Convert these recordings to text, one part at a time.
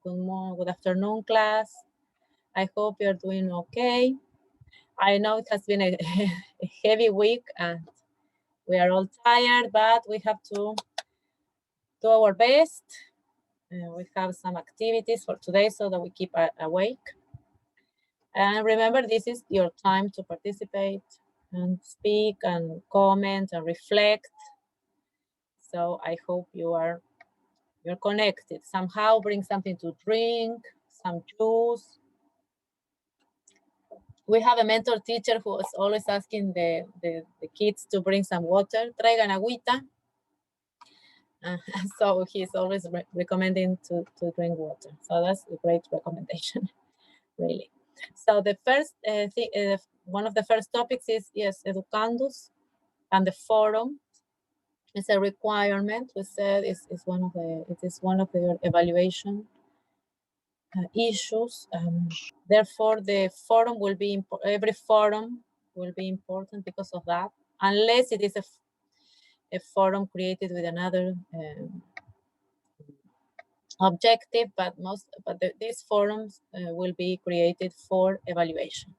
Good morning, good afternoon, class. I hope you're doing okay. I know it has been a heavy week and we are all tired, but we have to do our best. We have some activities for today so that we keep awake. And remember, this is your time to participate and speak and comment and reflect. So I hope you're connected. Somehow bring something to drink, some juice. We have a mentor teacher who is always asking the kids to bring some water. Traigan agüita. So he's always recommending to drink water. So that's a great recommendation, really. So the first one of the first topics is, yes, educandus, and the forum is a requirement. We said it is one of the evaluation issues. Therefore, the forum will be every forum will be important because of that, unless it is a forum created with another objective, but these forums will be created for evaluation.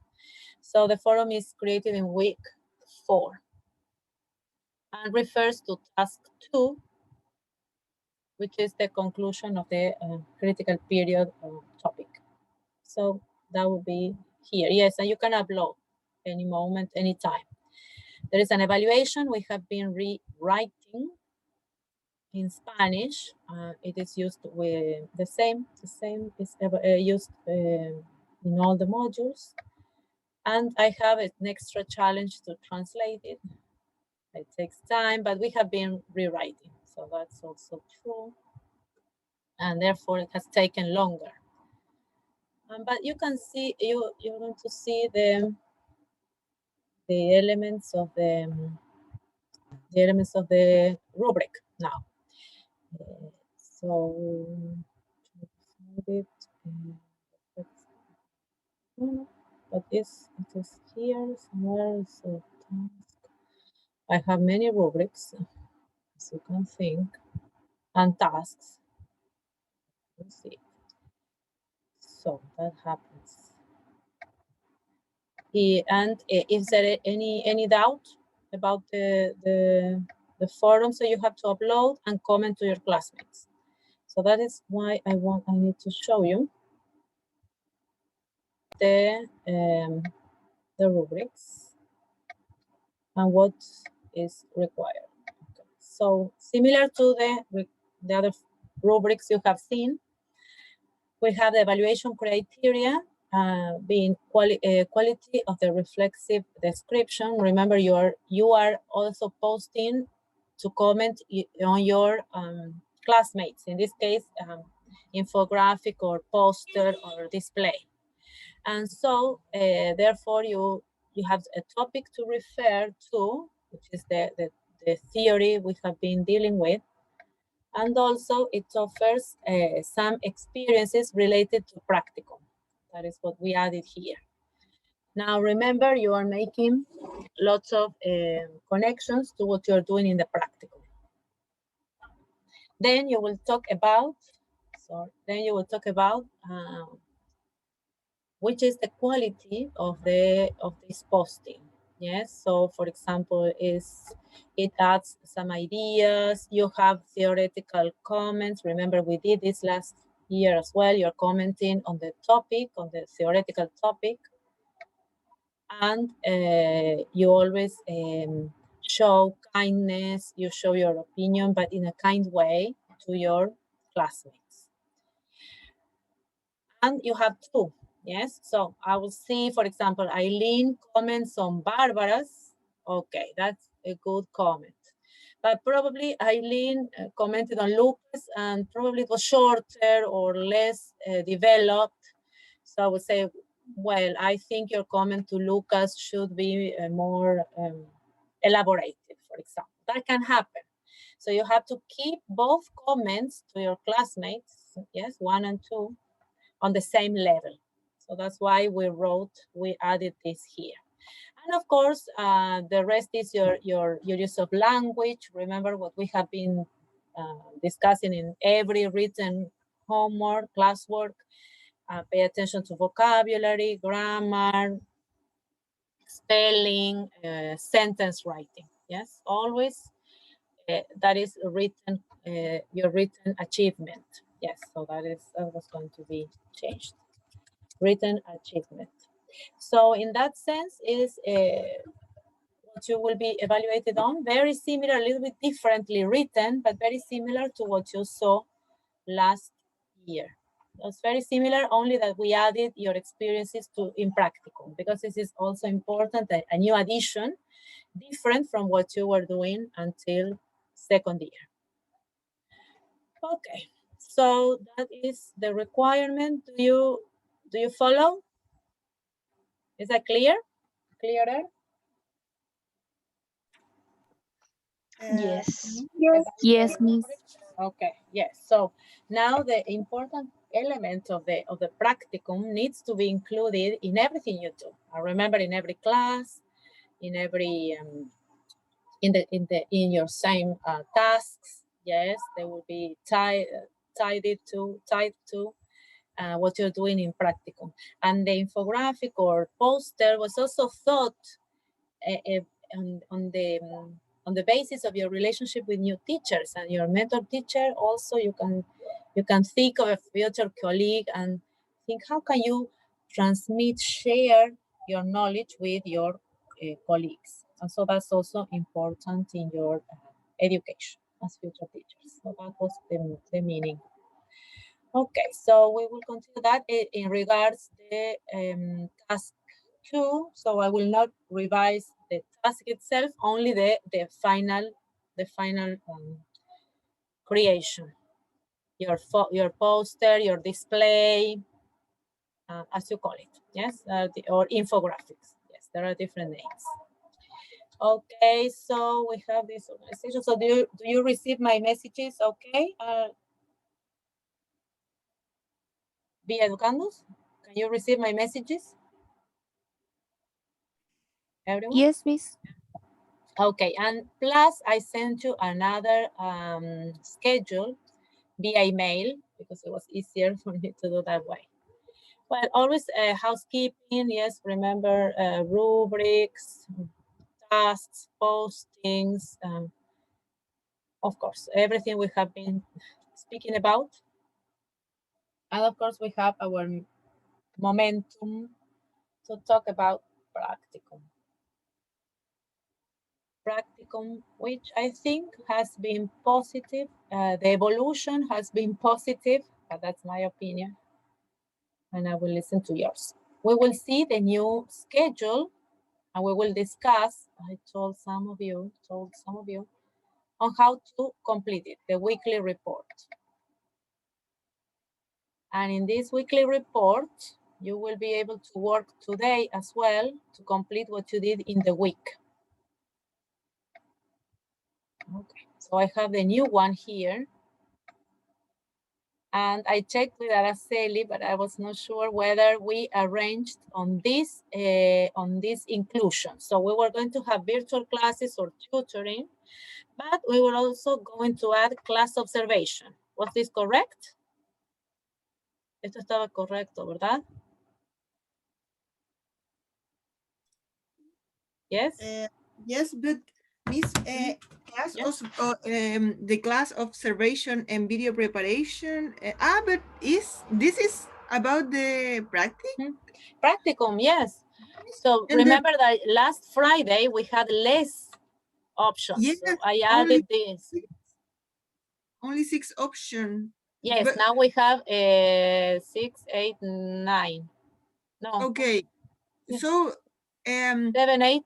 So the forum is created in week 4 and refers to task 2, which is the conclusion of the critical period topic. So that will be here. Yes, and you can upload any moment, anytime. There is an evaluation. We have been rewriting in Spanish. It is used with the same is used in all the modules. And I have an extra challenge to translate it. It takes time, but we have been rewriting. So that's also true. And therefore it has taken longer. But you can see, you're going to see the elements of the rubric now. So but it is here somewhere. So I have many rubrics, as you can think, and tasks. Let's see. So that happens. And is there any doubt about the forum? So you have to upload and comment to your classmates. So that is why I need to show you the rubrics and what is required. Okay. So similar to the other rubrics you have seen, we have the evaluation criteria being quality of the reflexive description. Remember, you are also posting to comment on your classmates. In this case, infographic or poster or display. And so, therefore, you have a topic to refer to, which is the theory we have been dealing with. And also it offers some experiences related to practicum. That is what we added here. Now, remember, you are making lots of connections to what you're doing in the practicum. Then you will talk about, which is the quality of this posting. Yes, so for example, it adds some ideas, you have theoretical comments. Remember, we did this last year as well. You're commenting on the topic, on the theoretical topic. And you always show kindness, you show your opinion, but in a kind way to your classmates. And you have two. Yes, so I will see, for example, Eileen comments on Barbara's. Okay, that's a good comment. But probably Eileen commented on Lucas and probably it was shorter or less developed. So I would say, well, I think your comment to Lucas should be more elaborated, for example. That can happen. So you have to keep both comments to your classmates, yes, 1 and 2, on the same level. So that's why we added this here. And of course, the rest is your use of language. Remember what we have been discussing in every written homework, classwork, pay attention to vocabulary, grammar, spelling, sentence writing. Yes, always that is written, your written achievement. Yes, so that was going to be changed. Written achievement. So in that sense, is what you will be evaluated on, very similar, a little bit differently written, but very similar to what you saw last year. It's very similar, only that we added your experiences to in practical, because this is also important, a new addition, different from what you were doing until second year. Okay, so that is the requirement. Do you follow? Is that clear? Clearer? Yes. Yes, Miss. Okay, yes. So now the important element of the practicum needs to be included in everything you do. I remember in every class, in every in your same tasks. Yes, they will be tied to what you're doing in practicum. And the infographic or poster was also thought on the basis of your relationship with new teachers and your mentor teacher. Also, you can think of a future colleague and think, how can you share your knowledge with your colleagues? And so that's also important in your education as future teachers. So that was the meaning. Okay, so we will continue that in regards the task 2. So I will not revise the task itself, only the final creation. Your poster, your display, as you call it, yes, or infographics. Yes, there are different names. Okay, so we have this organization. So do you receive my messages? Okay, via Educandos, can you receive my messages? Everyone? Yes, Miss. Okay, and plus I sent you another schedule via email because it was easier for me to do that way. Well, always housekeeping, yes, remember rubrics, tasks, postings, of course, everything we have been speaking about. And of course, we have our momentum to talk about practicum. Practicum, which I think has been positive. The evolution has been positive, but that's my opinion. And I will listen to yours. We will see the new schedule and we will discuss, I told some of you, on how to complete it, the weekly report. And in this weekly report, you will be able to work today as well to complete what you did in the week. Okay, so I have the new one here. And I checked with Araceli, but I was not sure whether we arranged on this inclusion. So we were going to have virtual classes or tutoring, but we were also going to add class observation. Was this correct? Esto estaba correcto, ¿verdad? Yes? Yes, but Miss, the class observation and video preparation. But this is about the practice? Practicum, yes. So And remember that last Friday we had less options. yes, So I added this. Only 6 options. Yes, but, now we have 6, 8, 9. No. Okay, Yes. so 7, 8.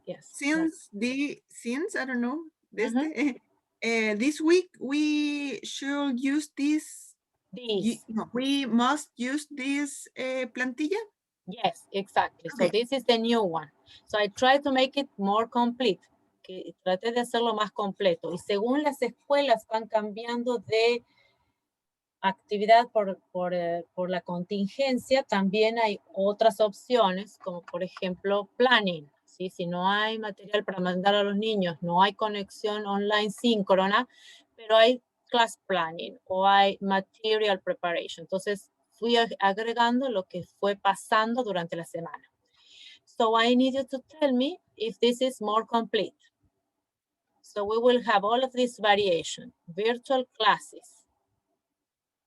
Yes. Since I don't know this week we should use this. We must use this plantilla. Yes, exactly. Okay. So this is the new one. So I try to make it more complete. Que traté de hacerlo más completo. Y según las escuelas van cambiando de actividad por la contingencia, también hay otras opciones, como por ejemplo planning. ¿Sí? Si no hay material para mandar a los niños, no hay conexión online síncrona, pero hay class planning o hay material preparation. Entonces, fui agregando lo que fue pasando durante la semana. So I need you to tell me if this is more complete. So we will have all of this variation, virtual classes,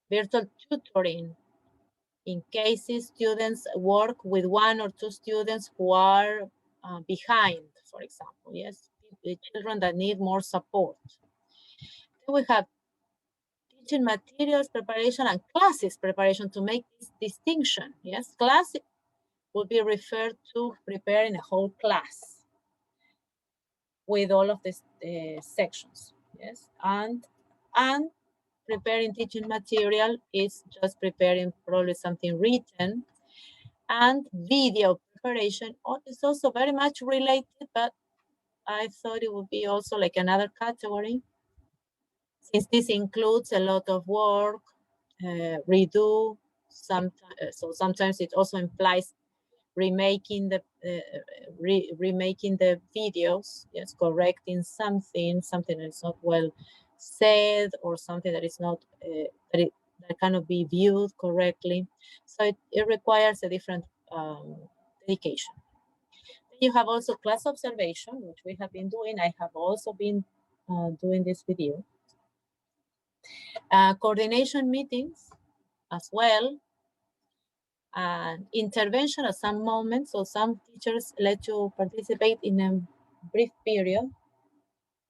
virtual tutoring, in cases students work with one or two students who are behind, for example, yes, the children that need more support. Then we have teaching materials preparation and classes preparation to make this distinction, yes. Class will be referred to preparing a whole class with all of these sections, yes, and preparing teaching material is just preparing probably something written, and video preparation is also very much related, but I thought it would be also like another category, since this includes a lot of work, redo, so sometimes it also implies remaking the videos, yes, correcting something that is not well said, or something that is not that cannot be viewed correctly. So it requires a different dedication. Then you have also class observation, which we have been doing. I have also been doing this with you. Coordination meetings as well, and intervention at some moments. So some teachers let you participate in a brief period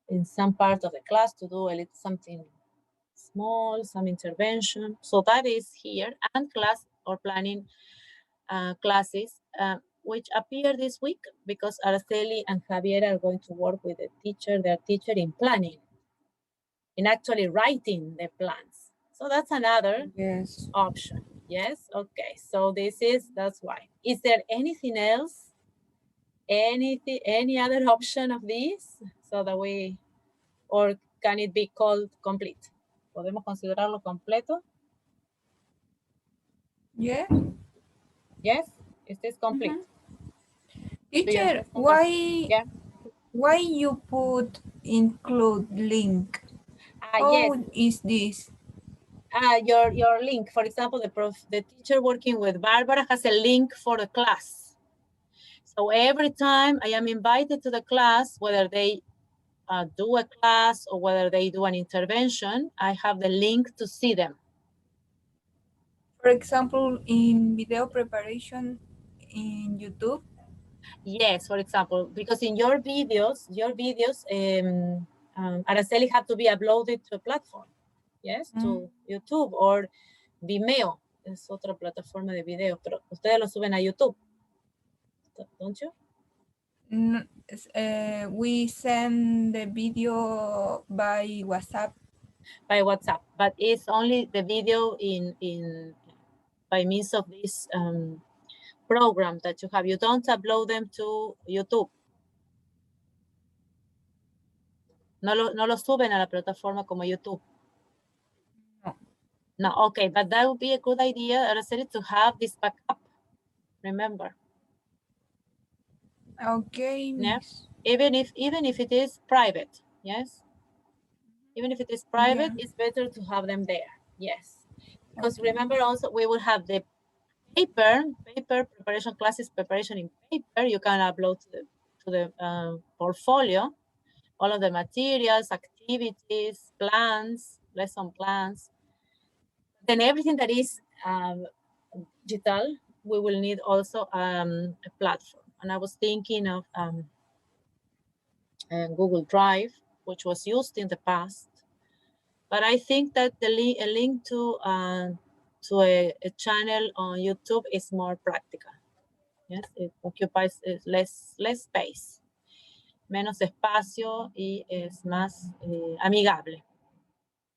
in some part of the class to do a little something small, some intervention. So that is here, and class or planning classes, which appear this week because Araceli and Javier are going to work with their teacher in planning, in actually writing the plans. So that's another option. Yes, okay. So that's why. Is there anything else? Any other option of these? So that or can it be called complete? ¿Podemos considerarlo completo? Yeah. Yes, is this complete? Teacher, Yeah. why you put include link? Yes. How is this? Your link, for example, the teacher working with Barbara has a link for the class. So every time I am invited to the class, whether they do a class or whether they do an intervention, I have the link to see them. For example, in video preparation in YouTube? Yes, for example, because in your videos, Araceli have to be uploaded to a platform, yes, to YouTube or Vimeo, es otra plataforma de video, pero ustedes lo suben a YouTube, don't you? We send the video by WhatsApp. By WhatsApp, but it's only the video by means of this program that you have. You don't upload them to YouTube. No lo suben a la plataforma como YouTube. No, okay, but that would be a good idea, Araceli, to have this backup. Remember. Okay, yeah. miss. Even if it is private, yes. Even if it is private, it's better to have them there. Yes, because remember also we will have the paper preparation classes, preparation in paper. You can upload to the portfolio all of the materials, activities, plans, lesson plans. Then everything that is digital, we will need also a platform. And I was thinking of Google Drive, which was used in the past. But I think that a link to a channel on YouTube is more practical. Yes, it occupies less space, menos espacio, y es más amigable.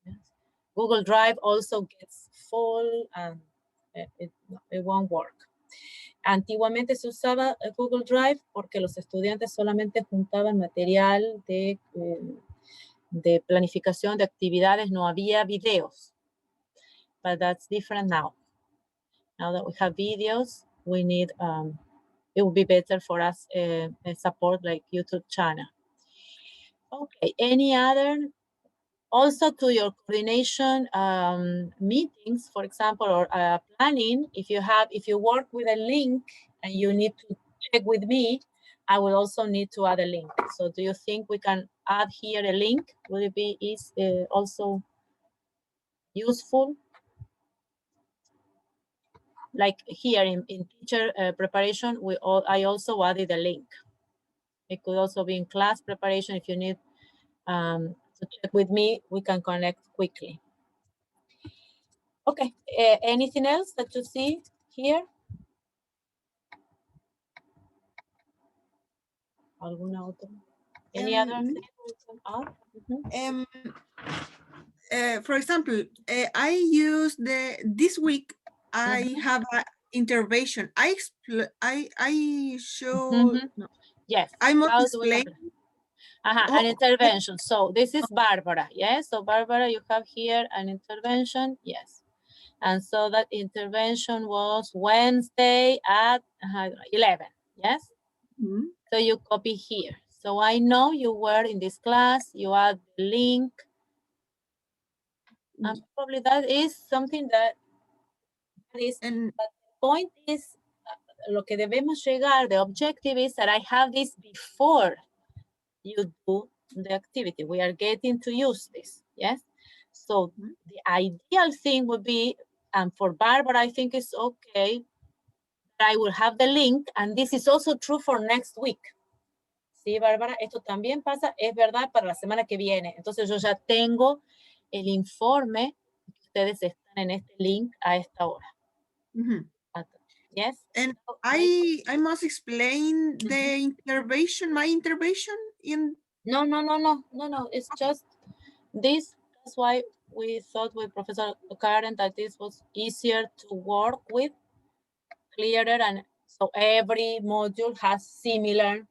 Yes. Google Drive also gets full and it won't work. Antiguamente se usaba Google Drive porque los estudiantes solamente juntaban material de planificación de actividades, no había videos. But that's different now. Now that we have videos, we need, it would be better for us support like YouTube channel. Okay, any other Also to your coordination meetings, for example, or planning, if you work with a link and you need to check with me, I will also need to add a link. So do you think we can add here a link? Will it be also useful? Like here in teacher preparation, I also added a link. It could also be in class preparation. If you need to check with me, we can connect quickly. Okay, anything else that you see here? ¿Alguna otra? Any other thing we can add? For example, I use this week. I have an intervention. I show. No, Yes. I must How do we explain. an intervention. So this is Barbara. Yes. So Barbara, you have here an intervention. Yes. And so that intervention was Wednesday at 11. Yes. So you copy here. So I know you were in this class. You add the link. And probably that is something that is. But the point is, lo que debemos llegar, the objective is that I have this before you do the activity. We are getting to use this, yes? So the ideal thing would be, and for Barbara, I think it's okay, that I will have the link, and this is also true for next week. Sí, Bárbara, esto también pasa, es verdad, para la semana que viene. Entonces yo ya tengo el informe, ustedes están en este link a esta hora. Yes. And I must explain the intervention, my intervention in. No. It's just this. That's why we thought with Professor Karen that this was easier to work with, clearer, and so every module has similar,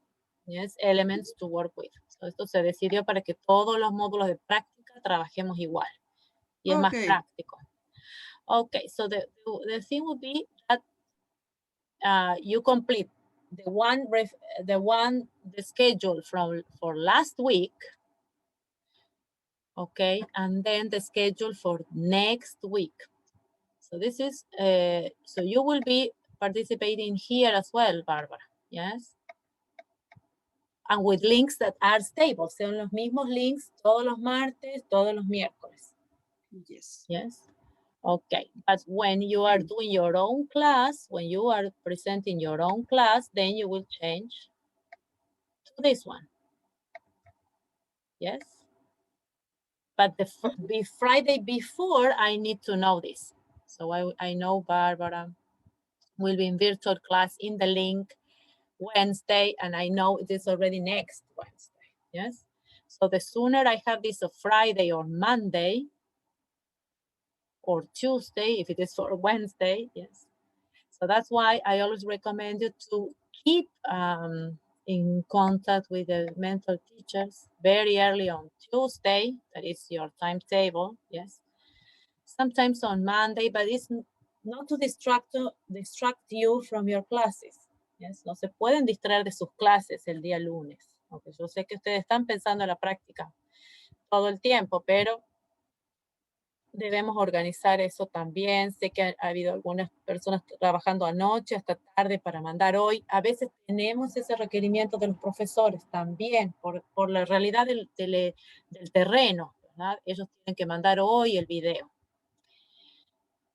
yes, elements to work with. So esto se decidió para que todos los módulos de práctica trabajemos igual y es más práctico. Okay, so the thing would be that you complete the schedule for last week, okay, and then the schedule for next week. So this is so you will be participating here as well, Barbara. Yes, and with links that are stable, son los mismos links todos los martes, todos los miércoles. Yes. Okay, but when you are doing your own class, when you are presenting your own class, then you will change to this one. Yes. But the Friday before, I need to know this. So I know Barbara will be in virtual class in the link Wednesday, and I know it is already next Wednesday. Yes. So the sooner I have this on Friday or Monday, or Tuesday, if it is for Wednesday, yes. So that's why I always recommend you to keep in contact with the mentor teachers very early on Tuesday, that is your timetable, yes. Sometimes on Monday, but it's not to distract you from your classes, yes. No se pueden distraer de sus clases el día lunes, aunque yo sé que ustedes están pensando en la práctica todo el tiempo, pero debemos organizar eso también. Sé que ha habido algunas personas trabajando anoche hasta tarde para mandar hoy. A veces tenemos ese requerimiento de los profesores también por la realidad del terreno, ¿verdad? Ellos tienen que mandar hoy el video.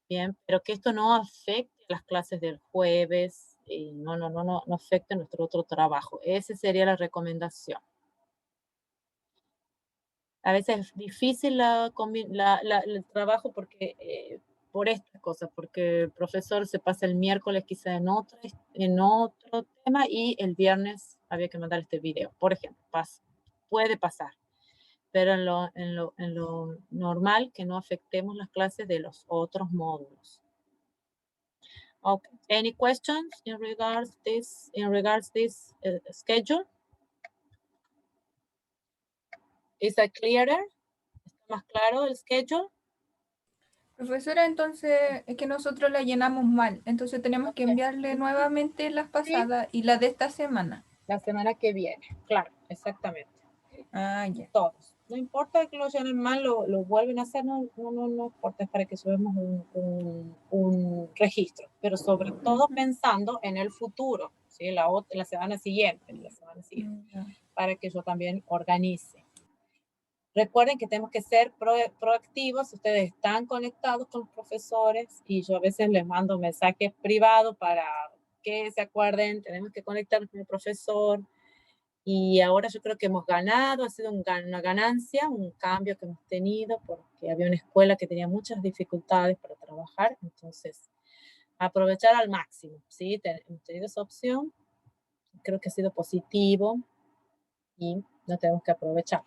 Bien, pero que esto no afecte las clases del jueves, y no afecte nuestro otro trabajo. Esa sería la recomendación. A veces es difícil el trabajo porque, por estas cosas, porque el profesor se pasa el miércoles quizá en otro tema y el viernes había que mandar este video, por ejemplo, puede pasar, pero en lo normal que no afectemos las clases de los otros módulos. Okay, any questions in regards this schedule? Is that clearer? ¿Está más claro el schedule? Profesora, entonces es que nosotros la llenamos mal, entonces tenemos que enviarle nuevamente las pasadas y la de esta semana. La semana que viene, claro, exactamente. Ah, ya. Todos. No importa que lo llenen mal, lo vuelven a hacer, no importa, es para que subamos un registro, pero sobre todo pensando en el futuro, ¿sí? La semana siguiente, para que yo también organice. Recuerden que tenemos que ser proactivos. Ustedes están conectados con los profesores y yo a veces les mando mensajes privados para que se acuerden, tenemos que conectarnos con el profesor. Y ahora yo creo que hemos ganado, ha sido una ganancia, un cambio que hemos tenido, porque había una escuela que tenía muchas dificultades para trabajar, entonces aprovechar al máximo, ¿sí? Hemos tenido esa opción, creo que ha sido positivo y lo tenemos que aprovechar.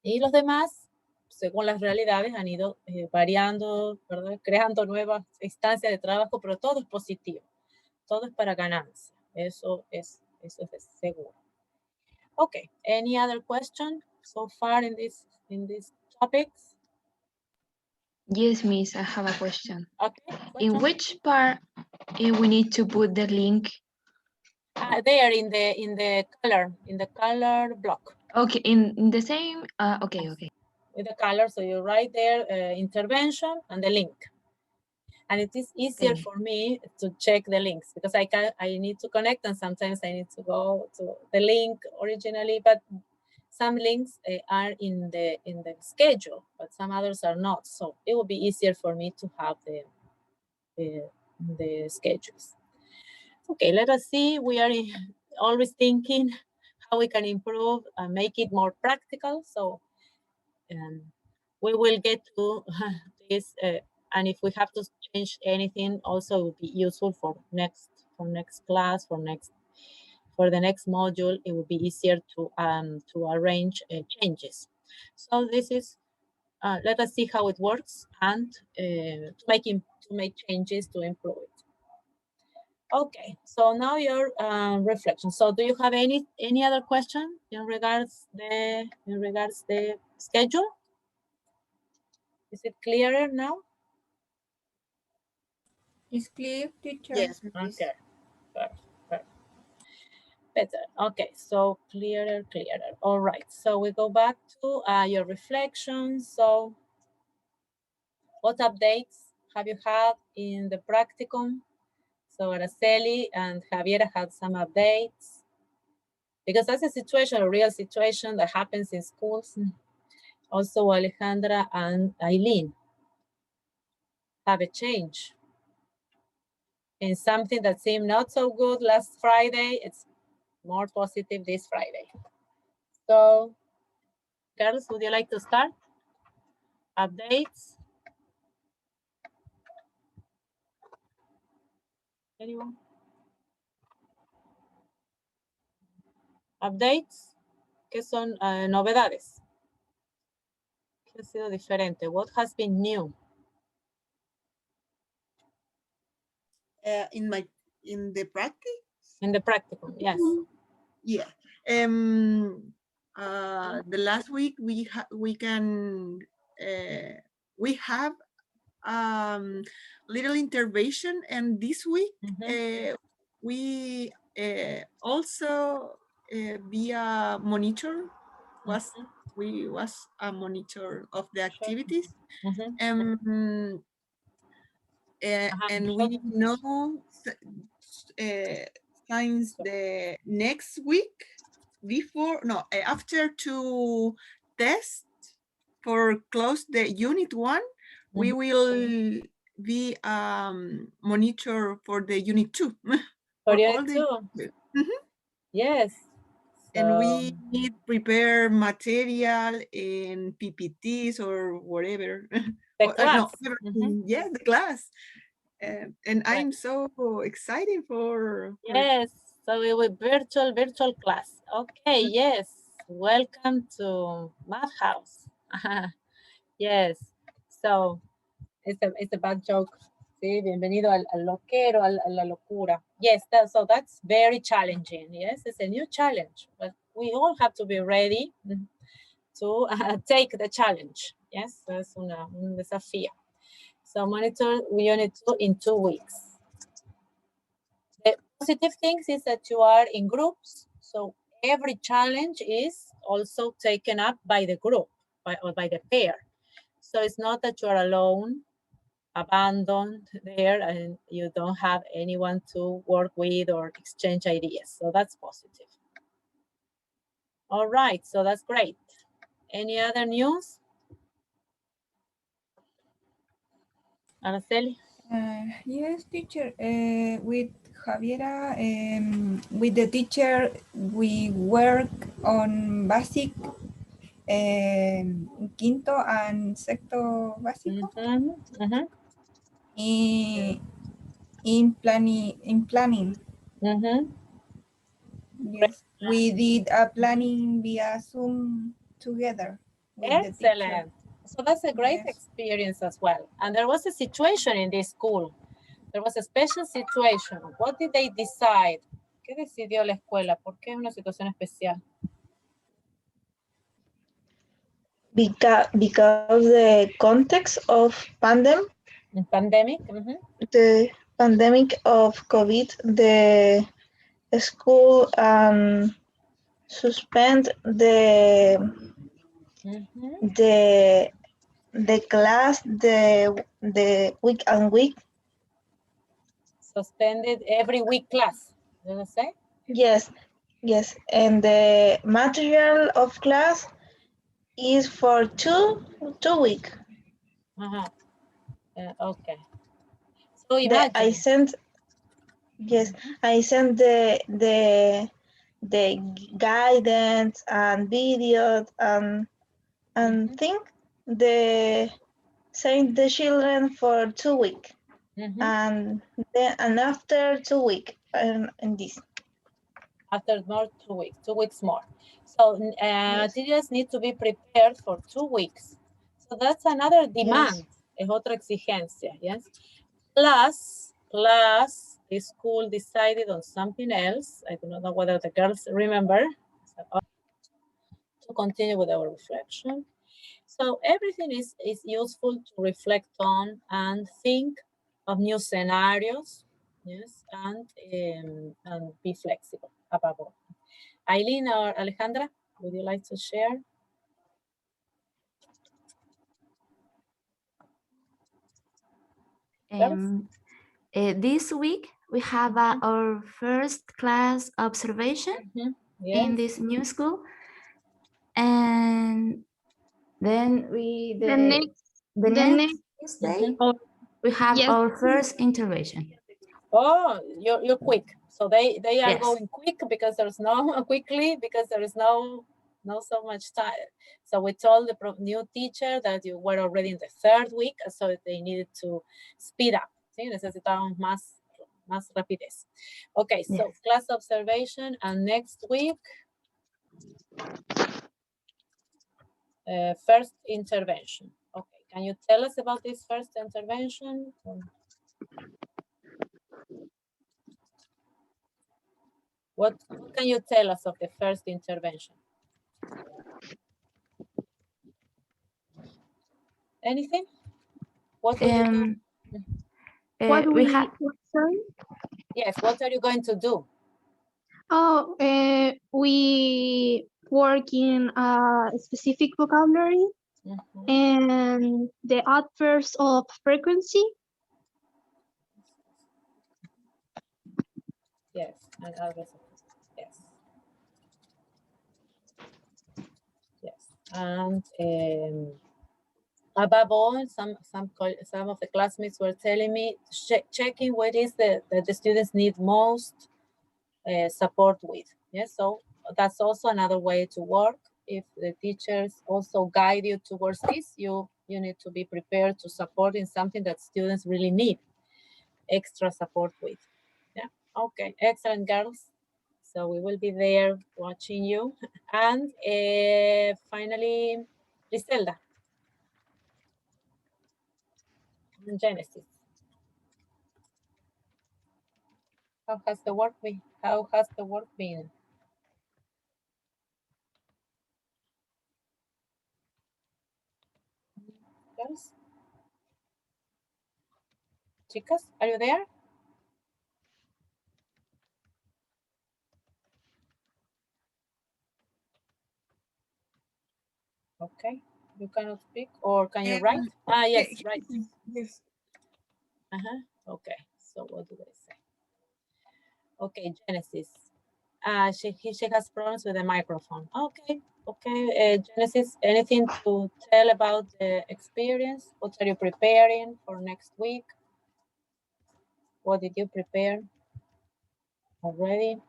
Y los demás, según las realidades, han ido variando, ¿verdad? Creando nuevas instancias de trabajo, pero todo es positivo, todo es para ganancia, eso es seguro. Okay, any other question so far in these topics? Yes, Miss, I have a question. Okay. In which part we need to put the link? There in the color block. Okay, in the same. Okay. With the color, so you write there intervention and the link. And it is easier for me to check the links because I need to connect and sometimes I need to go to the link originally, but some links are in the schedule, but some others are not. So it will be easier for me to have the schedules. Okay, let us see. We are always thinking how we can improve and make it more practical. So we will get to this, and if we have to change anything, also it will be useful for next class, for the next module. It will be easier to arrange changes. So this is, let us see how it works and to make changes to improve it. Okay, so now your reflection. So do you have any other question in regards the schedule? Is it clearer now? It's clear, teacher. Yes. Okay. Perfect. Better. Okay, so clearer. All right, so we go back to your reflections. So what updates have you had in the practicum? So Araceli and Javiera had some updates because that's a real situation that happens in schools. Also Alejandra and Eileen have a change in something that seemed not so good last Friday. It's more positive this Friday. So, girls, would you like to start? Updates? Anyone? Updates? ¿Qué son novedades? ¿Qué ha sido diferente? What has been new? In the practice? In the practicum, yes. Yeah. The last week we have little intervention, and this week we also be a monitor. We was a monitor of the activities. And we know since the next week after to test for close the unit 1, we will be monitor for the unit 2. For unit 2? Yes. And we need prepare material in PPTs or whatever. The class. Yeah, the class. And I'm so excited for yes. So it will virtual class. Okay, yes. Welcome to Math House. Yes. So it's a bad joke. Sí, bienvenido al loquero, a la locura. Yes, so that's very challenging. Yes, it's a new challenge, but we all have to be ready to take the challenge. Yes, es un desafío. So monitor unit 2 in 2 weeks. The positive things is that you are in groups, so every challenge is also taken up by the group or by the pair. So it's not that you're alone, abandoned there, and you don't have anyone to work with or exchange ideas. So that's positive. All right, so that's great. Any other news? Araceli? Yes, teacher. With Javiera, with the teacher, we work on basic, quinto and sexto básico. In planning. Yes, we did a planning via Zoom together with the teacher. Excellent. So that's a great Yes. experience as well. And there was a situation in this school. There was a special situation. What did they decide? ¿Qué decidió la escuela? ¿Por qué es una situación especial? Because the context of pandemic the pandemic of COVID, the school suspend the class the week and week. Suspended every week class, did you say? Yes, and the material of class is for two weeks. Okay. So imagine. I sent the guidance and videos and think the send the children for 2 weeks and after 2 weeks and this. After more 2 weeks, 2 weeks more. So materials need to be prepared for 2 weeks. So that's another demand, es otra exigencia, yes? Plus, the school decided on something else. I do not know whether the girls remember. To continue with our reflection. So everything is useful to reflect on and think of new scenarios, yes, and be flexible above all. Eileen or Alejandra, would you like to share? This week we have our first class observation in this new school, and then the next day we have our first intervention. Oh, you're quick. So they are going quick because there's no quickly because there is no so much time. So we told the new teacher that you were already in the 3rd week, so they needed to speed up. ¿Sí? Necesitaban más rapidez. Okay, so class observation, and next week, first intervention. Okay, can you tell us about this first intervention? What can you tell us of the first intervention? Anything? What will you do? Yes, what are you going to do? Oh, we work in a specific vocabulary and the adverbs of frequency. Yes, and adverbs of yes. Yes, and above all, some of the classmates were telling me, checking what is that the students need most support with. Yes, so that's also another way to work. If the teachers also guide you towards this, you need to be prepared to support in something that students really need extra support with. Yeah, okay, excellent, girls. So we will be there watching you. And finally, Griselda. Genesis. How has the work been? Girls? Chicas, are you there? Okay, you cannot speak, or can you write? Yes, right. Yes. Okay, so what do they say? Okay, Genesis. She has problems with the microphone. Okay, Genesis, anything to tell about the experience? What are you preparing for next week? What did you prepare already?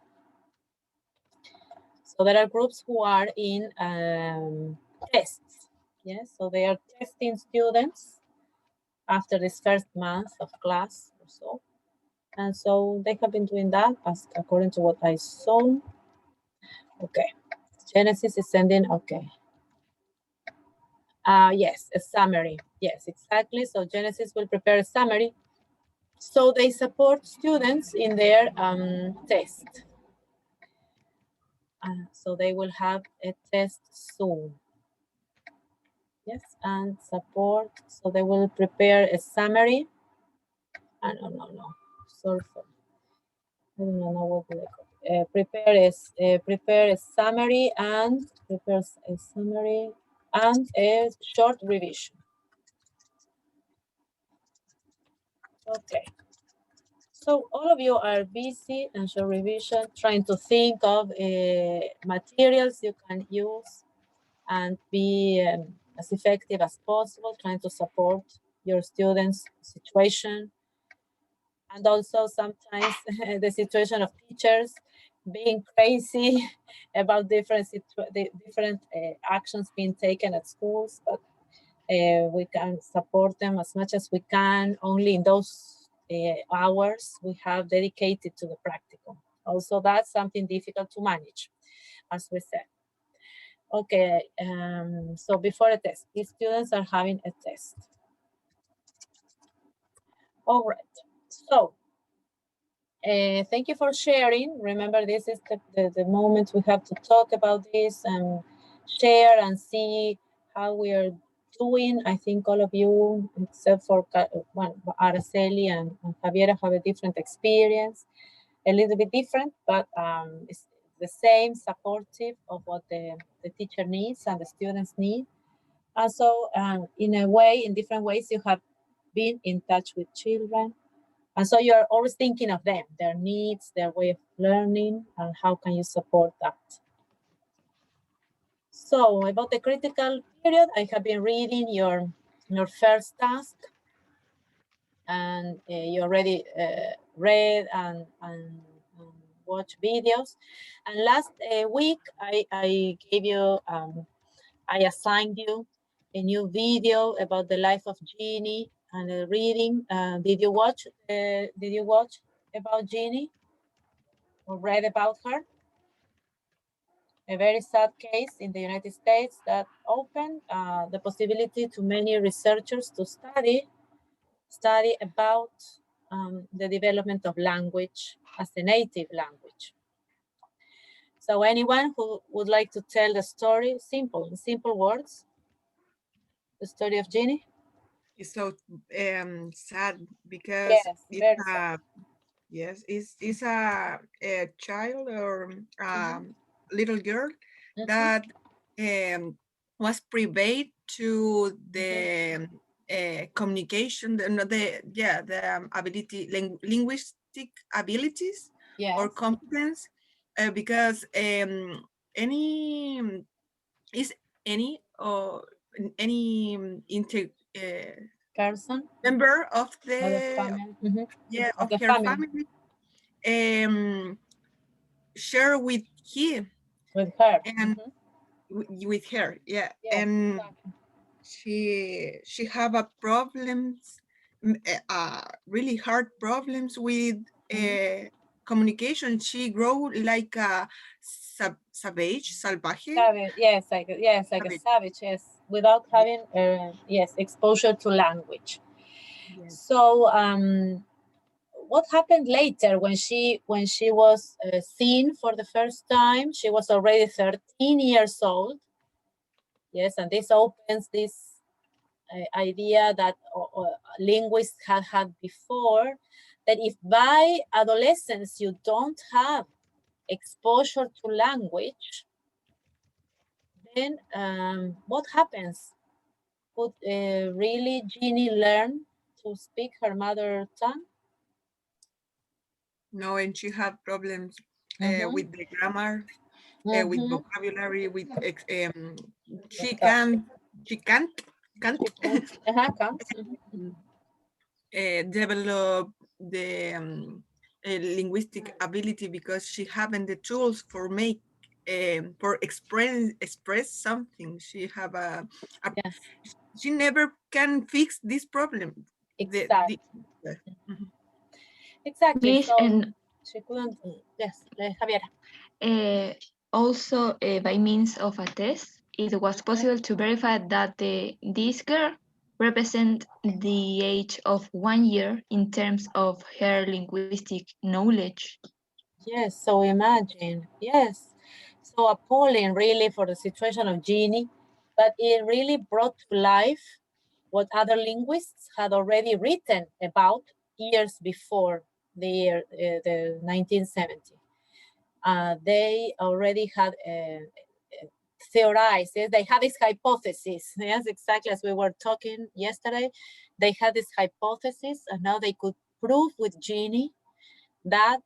So there are groups who are in tests. Yes, so they are testing students after this first month of class or so. And so they have been doing that as according to what I saw. Okay, Genesis is sending, okay. Yes, a summary. Yes, exactly. So Genesis will prepare a summary. So they support students in their test. So they will have a test soon. Yes, and support. So they will prepare a summary. No. Sorry for. I don't know what do they call it. Prepare a summary and a short revision. Okay. So all of you are busy and short revision, trying to think of materials you can use and be as effective as possible, trying to support your students' situation. And also sometimes the situation of teachers being crazy about different actions being taken at schools, but we can support them as much as we can, only in those hours we have dedicated to the practical. Also, that's something difficult to manage, as we said. Okay, so before a test, these students are having a test. All right, so thank you for sharing. Remember, this is the moment we have to talk about this and share and see how we are doing. I think all of you, except for Araceli and Javiera, have a different experience, a little bit different, but it's the same, supportive of what the teacher needs and the students need. And so in a way, in different ways, you have been in touch with children. And so you're always thinking of them, their needs, their way of learning, and how can you support that? So about the critical period, I have been reading your first task, and you already read and watched videos. And last week, I gave you, I assigned you a new video about the life of Jeannie and a reading. Did you watch about Jeannie or read about her? A very sad case in the United States that opened the possibility to many researchers to study about the development of language as a native language. So anyone who would like to tell the story, in simple words, the story of Jeannie? It's so sad because Yes, it's very sad. yes, it's a child or little girl that was private to the communication, the ability, linguistic abilities or competence, because any is any or any Person, member of other the family, of her family share with him with her and with her, and exactly. she have a problems, really hard problems with communication. She grow like a savage, salvaje. Savage, like a savage, without having exposure to language. Yes. So what happened later when she was seen for the first time? She was already 13 years old. Yes, and this opens this idea that linguists had before, that if by adolescence you don't have exposure to language, then what happens? Could really Jeannie learn to speak her mother tongue? No, and she had problems with the grammar, with vocabulary, with she can't develop the linguistic ability because she haven't the tools for make for express something. She have Yes. she never can fix this problem. Exactly. Mhm. Exactly. Miss, So and she couldn't. Yes, Javiera. also by means of a test, it was possible to verify that this girl represent the age of 1 year in terms of her linguistic knowledge. Yes. So imagine. Yes. So appalling, really, for the situation of Jeannie, but it really brought to life what other linguists had already written about years before the 1970s. They already had theorized. Yes, they had this hypothesis. Yes, exactly as we were talking yesterday. They had this hypothesis, and now they could prove with Jeannie that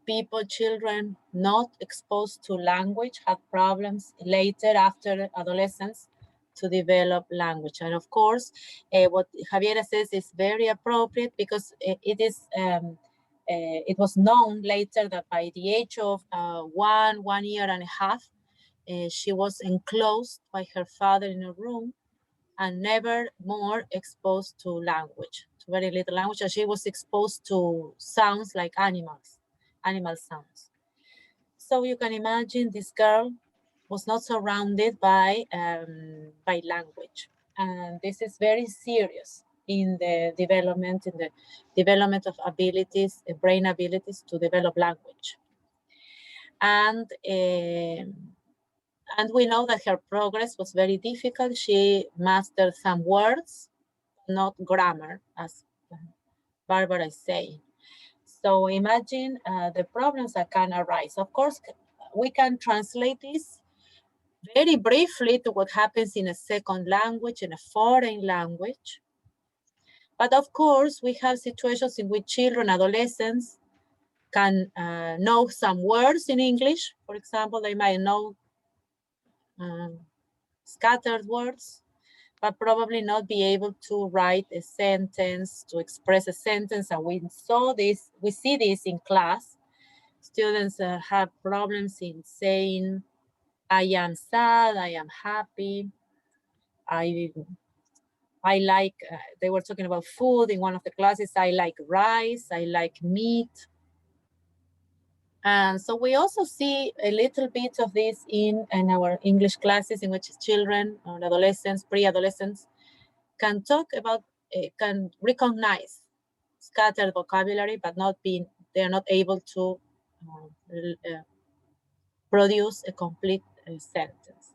people, children not exposed to language had problems later after adolescence to develop language. And of course, what Javiera says is very appropriate because it was known later that by the age of 1 year and a half, she was enclosed by her father in a room and never more exposed to language, to very little language. And she was exposed to sounds like animal sounds. So you can imagine this girl was not surrounded by language. And this is very serious in the development of abilities, brain abilities to develop language. And we know that her progress was very difficult. She mastered some words, not grammar, as Barbara is saying. So imagine the problems that can arise. Of course, we can translate this very briefly to what happens in a second language, in a foreign language. But of course, we have situations in which children, adolescents can know some words in English. For example, they might know scattered words, but probably not be able to write a sentence, to express a sentence. And we see this in class. Students have problems in saying, I am sad, I am happy, I like, they were talking about food in one of the classes. I like rice, I like meat. And so we also see a little bit of this in our English classes, in which children or adolescents, pre-adolescents, can talk about, can recognize scattered vocabulary, but they're not able to produce a complete sentence.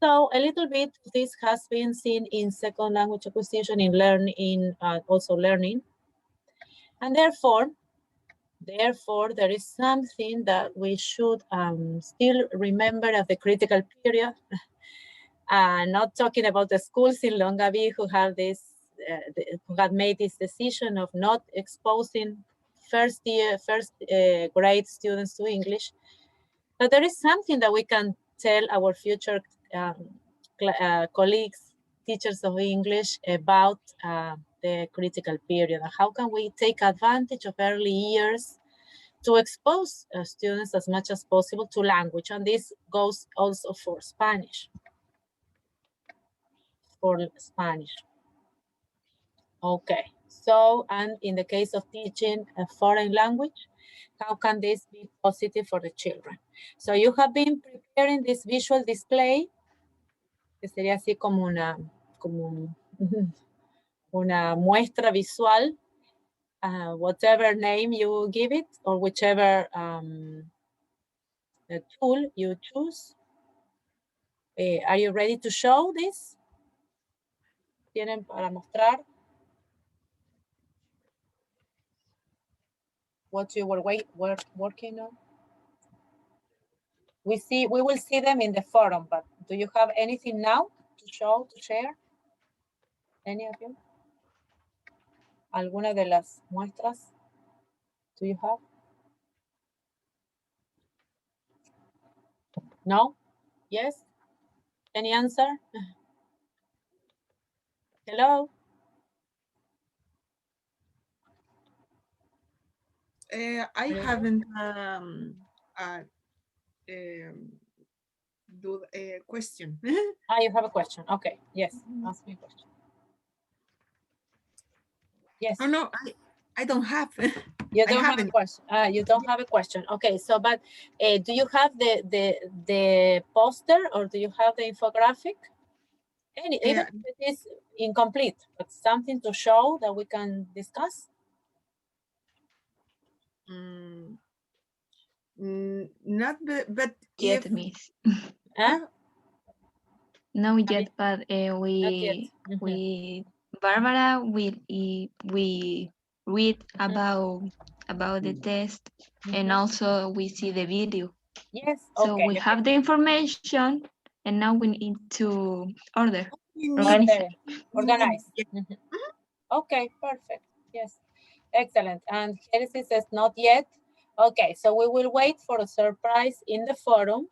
So a little bit of this has been seen in second language acquisition, in learning, also learning. And therefore, there is something that we should still remember of the critical period. Not talking about the schools in Longaví who have who have made this decision of not exposing first grade students to English. But there is something that we can tell our future colleagues, teachers of English, about the critical period. How can we take advantage of early years to expose students as much as possible to language? And this goes also for Spanish. Okay, so, and in the case of teaching a foreign language, how can this be positive for the children? So you have been preparing this visual display, que sería así como una muestra visual, whatever name you give it, or whichever tool you choose. Are you ready to show this? ¿Tienen para mostrar what you were working on? We will see them in the forum, but do you have anything now to show, to share? Any of you? ¿Alguna de las muestras? Do you have? No? Yes? Any answer? Hello? I haven't do a question. You have a question. Okay. Yes. Ask me a question. Yes. Oh no, I don't have. You don't have a question. You don't have a question. Okay. So, but do you have the poster or do you have the infographic? Even if it is incomplete, but something to show that we can discuss. Not, but yet, if Miss. No yet, but we Barbara we read about the test, and also we see the video. Yes. So okay. we have the information, and now we need to order. Organize. Okay, perfect. Yes, excellent. And Genesis says not yet. Okay, so we will wait for a surprise in the forum.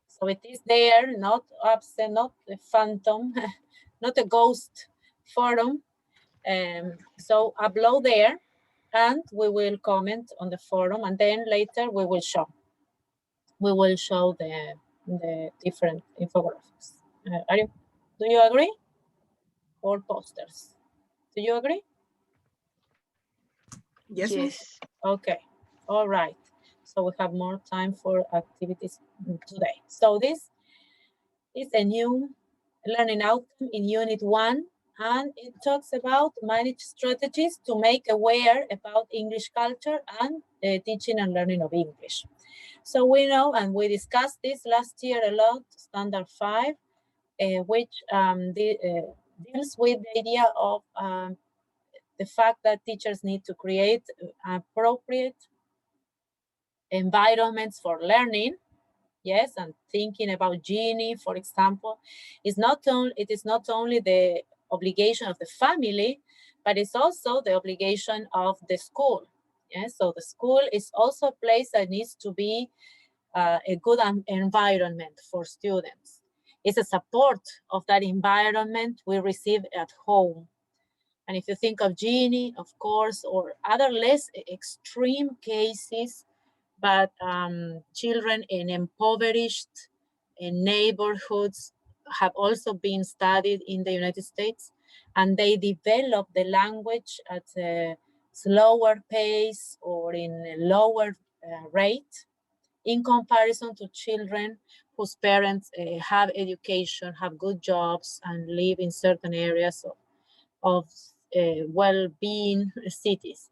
So it is there, not absent, not a phantom, not a ghost forum. So upload there and we will comment on the forum, and then later we will show. We will show the different infographics. Do you agree? Or posters? Do you agree? Yes. Okay. All right. So we have more time for activities today. So this is a new learning outcome in Unit 1, and it talks about manage strategies to make aware about English culture and teaching and learning of English. So we know, and we discussed this last year a lot, Standard 5, which deals with the idea of the fact that teachers need to create appropriate environments for learning. Yes, and thinking about Gini, for example, it is not only the obligation of the family, but it's also the obligation of the school. Yes, so the school is also a place that needs to be a good environment for students. It's a support of that environment we receive at home. And if you think of Gini, of course, or other less extreme cases, but children in impoverished neighborhoods have also been studied in the United States, and they develop the language at a slower pace or in a lower rate in comparison to children whose parents have education, have good jobs, and live in certain areas of well-being cities.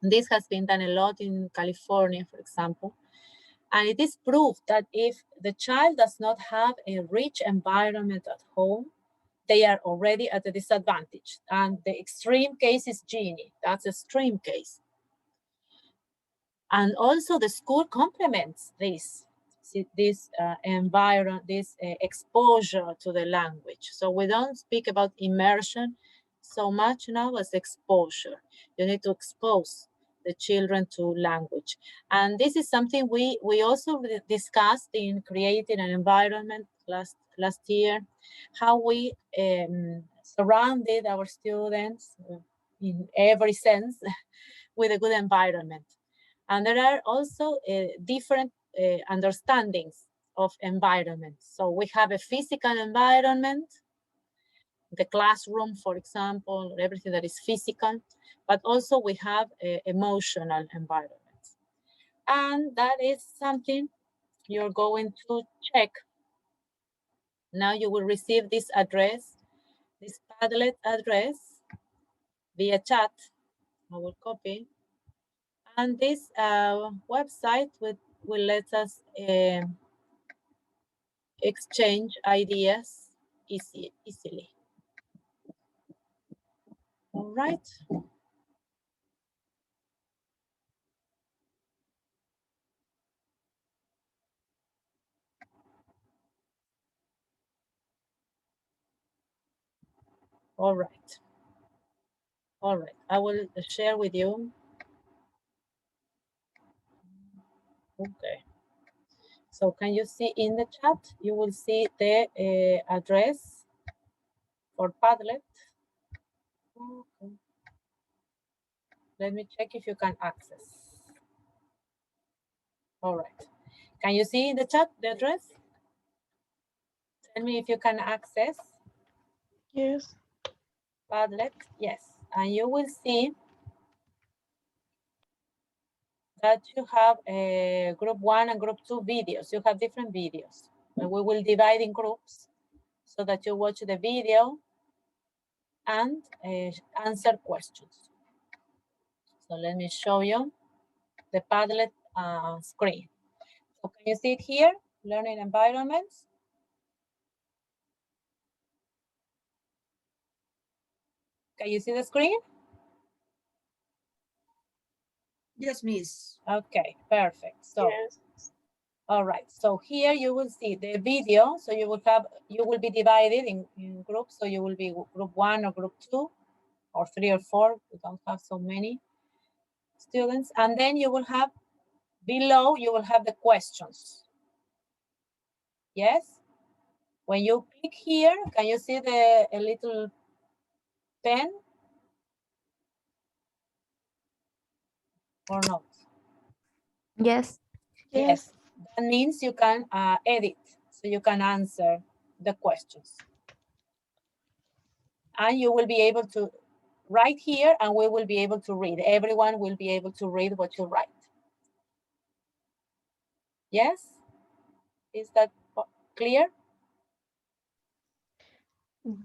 This has been done a lot in California, for example. And it is proof that if the child does not have a rich environment at home, they are already at a disadvantage. And the extreme case is Gini. That's an extreme case. And also the school complements this environment, this exposure to the language. So we don't speak about immersion so much now as exposure. You need to expose the children to language. And this is something we also discussed in creating an environment last year, how we surrounded our students in every sense with a good environment. And there are also different understandings of environment. So we have a physical environment, the classroom, for example, everything that is physical, but also we have emotional environments. And that is something you're going to check. Now you will receive this address, this Padlet address via chat. I will copy. And this website will let us exchange ideas easily. All right. All right, I will share with you. Okay. So can you see in the chat? You will see the address for Padlet. Okay. Let me check if you can access. All right. Can you see in the chat the address? Tell me if you can access. Yes. Padlet, yes. And you will see that you have a group 1 and group 2 videos. You have different videos. And we will divide in groups so that you watch the video and answer questions. So let me show you the Padlet screen. So can you see it here? Learning environments. Can you see the screen? Yes, Miss. Okay, perfect. So, Yes. all right. So here you will see the video. So you will be divided in groups. So you will be group 1 or group 2 or 3 or 4. We don't have so many students. And then you will have below, you will have the questions. Yes? When you click here, can you see a little pen? Or not? Yes. Yes. That means you can edit. So you can answer the questions. And you will be able to write here and we will be able to read. Everyone will be able to read what you write. Yes? Is that clear?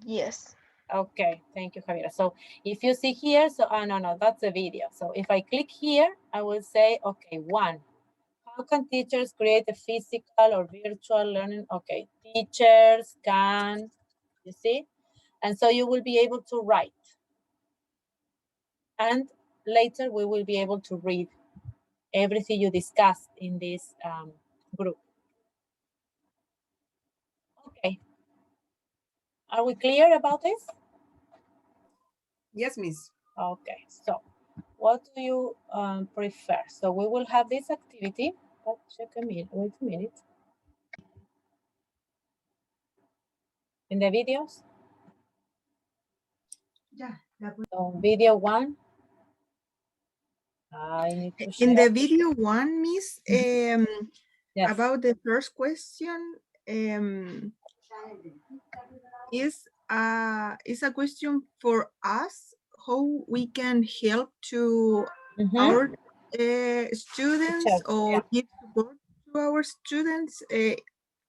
Yes. Okay, thank you, Javiera. So if you see here, so, no, that's a video. So if I click here, I will say, okay, 1. How can teachers create a physical or virtual learning? Okay, teachers can, you see? And so you will be able to write. And later we will be able to read everything you discussed in this group. Okay. Are we clear about this? Yes, Miss. Okay, so what do you prefer? So we will have this activity, but check a minute, wait a minute. In the videos? Yeah. So video 1. I need to share. In the video 1, Miss, Yes. about the first question, is a question for us how we can help to our students Teachers, or give support to our students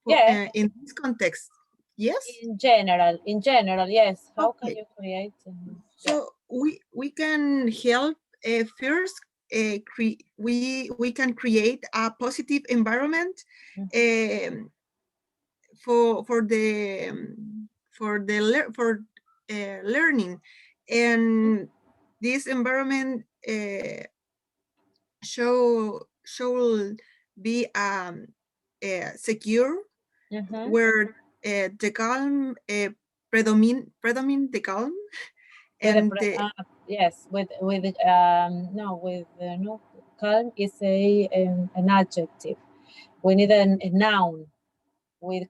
Yes. in this context. Yes. In general, yes. How can Okay. you create? So we can help first. We can create a positive environment for learning, and this environment should be secure, where the calm predominate the calm, and yes, with no, calm is an adjective. We need a noun with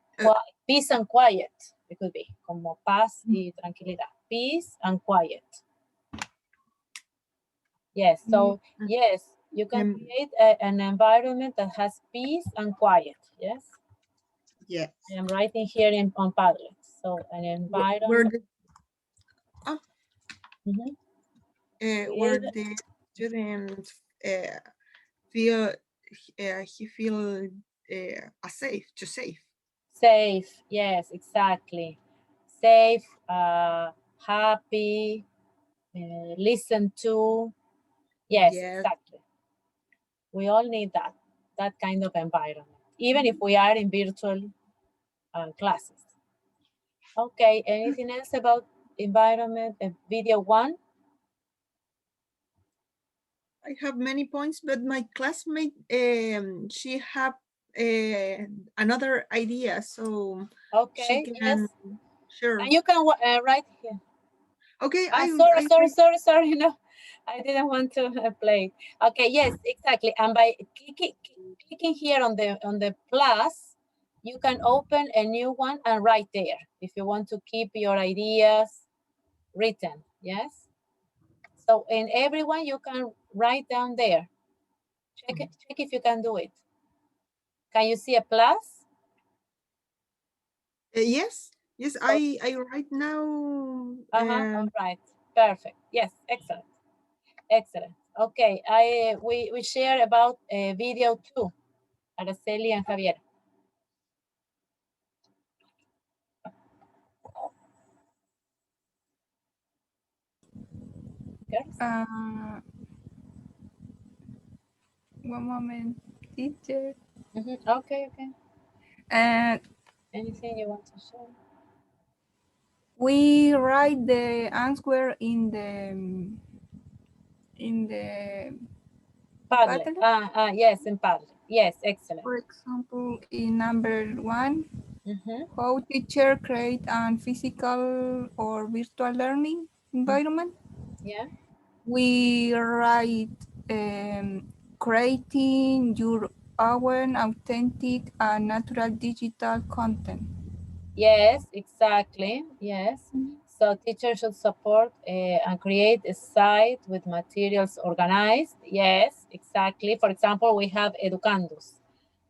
peace and quiet. It could be como paz y tranquilidad. Peace and quiet. Yes, so yes, you can create an environment that has peace and quiet. Yes. Yes. I am writing here on Padlet. So an environment where the students feel safe. Safe, yes, exactly. Safe, happy, listen to. Yes, exactly. We all need that kind of environment, even if we are in virtual classes. Okay, anything else about environment and video 1? I have many points, but my classmate, she have another idea, so okay, she can yes. sure. And you can write here. Okay, Sorry. No, I didn't want to play. Okay, yes, exactly. And by clicking here on the plus, you can open a new one and write there if you want to keep your ideas written. Yes. So in everyone you can write down there. Check if you can do it. Can you see a plus? yes. I right now. All right. Perfect. Yes. Excellent. Excellent. Okay. We share about video 2. Araceli and Javier. One moment, teacher. Okay. And anything you want to share? We write the answer in the Padlet. Yes, in Padlet. Yes, excellent. For example, in number 1, how teacher create a physical or virtual learning environment. Yeah. We write creating your own authentic and natural digital content. Yes, exactly. Yes. So teachers should support and create a site with materials organized. Yes, exactly. For example, we have Educandos,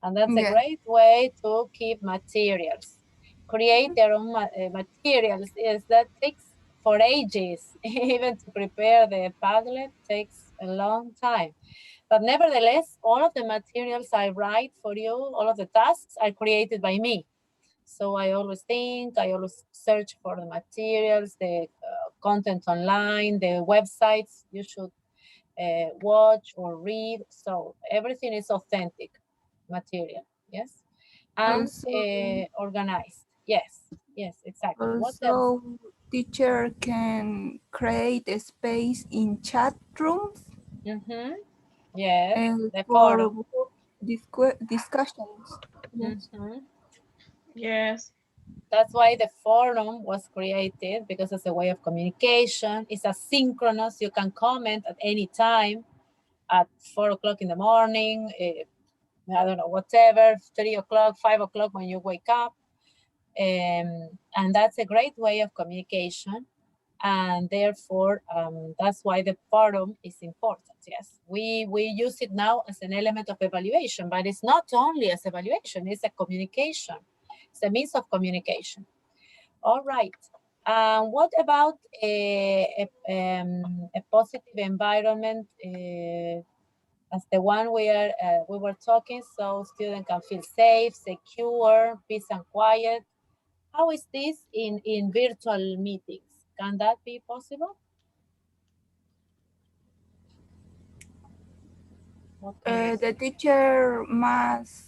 and that's a great way to keep materials. Create their own materials. Yes, that takes for ages. Even to prepare the Padlet takes a long time. But nevertheless, all of the materials I write for you, all of the tasks are created by me. So I always search for the materials, the content online, the websites you should watch or read. So everything is authentic material, yes? And organized, yes, exactly. What else? Also, teacher can create a space in chat rooms. Yes, the for forum. Discussions. Yes. Yes. That's why the forum was created, because it's a way of communication. It's asynchronous. You can comment at any time at 4 o'clock in the morning, I don't know, whatever, 3 o'clock, 5 o'clock when you wake up. And that's a great way of communication. And therefore, that's why the forum is important. Yes, we use it now as an element of evaluation, but it's not only as evaluation, it's a communication. It's a means of communication. All right. What about a positive environment as the one we were talking, so students can feel safe, secure, peace and quiet? How is this in virtual meetings? Can that be possible? The teacher must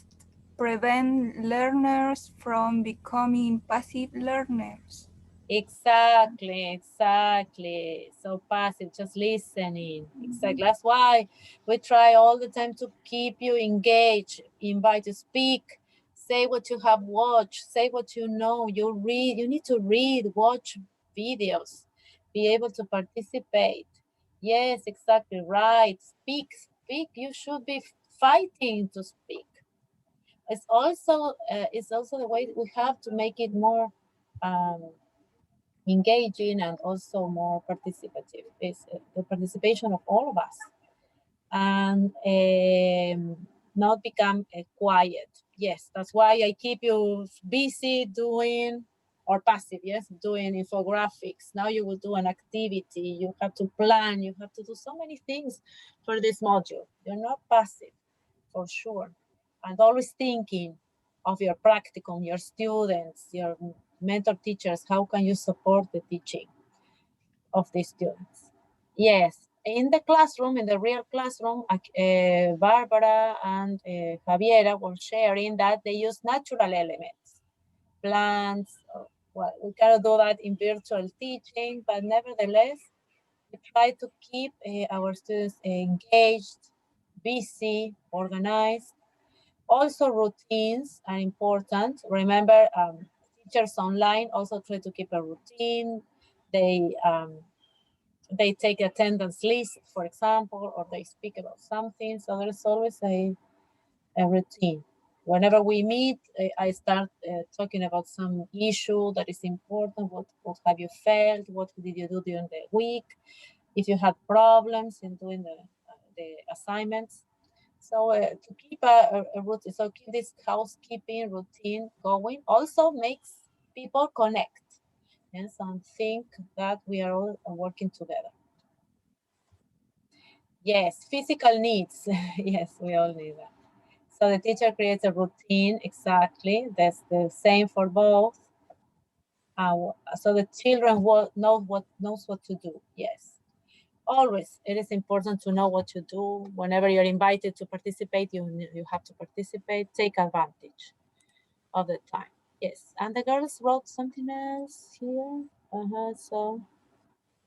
prevent learners from becoming passive learners. Exactly. So passive, just listening. Exactly. That's why we try all the time to keep you engaged, invite to speak, say what you have watched, say what you know. You need to read, watch videos, be able to participate. Yes, exactly right. Speak. You should be fighting to speak. It's also the way we have to make it more engaging and also more participative. It's the participation of all of us, and not become quiet. Yes, that's why I keep you busy doing, or passive, yes, doing infographics. Now you will do an activity, you have to plan, you have to do so many things for this module. You're not passive, for sure. And always thinking of your practicum, your students, your mentor teachers, how can you support the teaching of the students? Yes, in the classroom, in the real classroom, Barbara and Javiera were sharing that they use natural elements, plants. Well, we cannot do that in virtual teaching, but nevertheless, we try to keep our students engaged, busy, organized. Also, routines are important. Remember, teachers online also try to keep a routine. They they take attendance list, for example, or they speak about something. So there's always a routine. Whenever we meet, I start talking about some issue that is important. What have you felt? What did you do during the week? If you had problems in doing the assignments. So to keep a routine, so keep this housekeeping routine going also makes people connect. Yes, and think that we are all working together. Yes, physical needs. Yes, we all need that. So the teacher creates a routine, exactly. That's the same for both. So the children knows what to do. Yes, always it is important to know what to do. Whenever you're invited to participate, you have to participate. Take advantage of the time. Yes, and the girls wrote something else here. So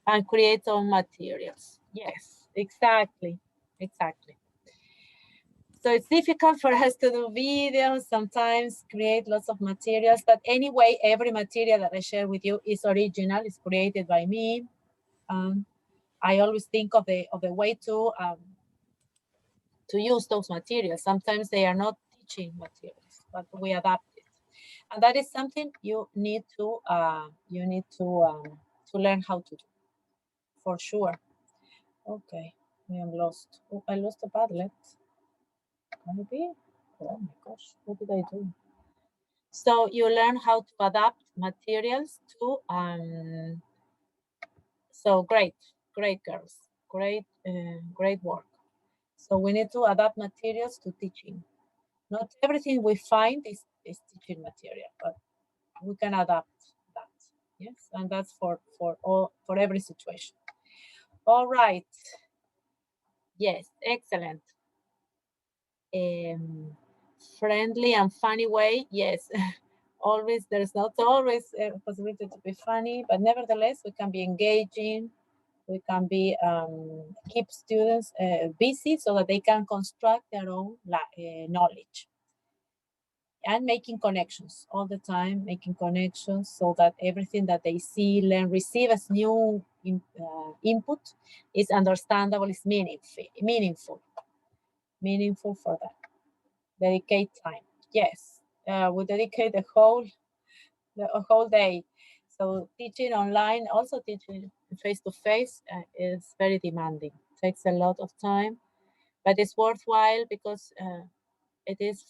and create own materials. Yes, exactly. So it's difficult for us to do videos, sometimes create lots of materials, but anyway, every material that I share with you is original, it's created by me. I always think of the way to use those materials. Sometimes they are not teaching materials, but we adapt it. And that is something you need to learn how to do, for sure. Okay, I am lost. Oh, I lost a Padlet. Maybe. Oh my gosh, what did I do? So you learn how to adapt materials to, so great girls, great work. So we need to adapt materials to teaching. Not everything we find is teaching material, but we can adapt that. Yes, and that's for every situation. All right. Yes, excellent. Friendly and funny way, yes. Always, there's not always a possibility to be funny, but nevertheless, we can be engaging. We can be keep students busy so that they can construct their own knowledge. And making connections all the time, making connections so that everything that they see, learn, receive as new input is understandable, is meaningful for them. Dedicate time. Yes, we dedicate the whole day. So teaching online, also teaching face-to-face is very demanding. Takes a lot of time, but it's worthwhile because it is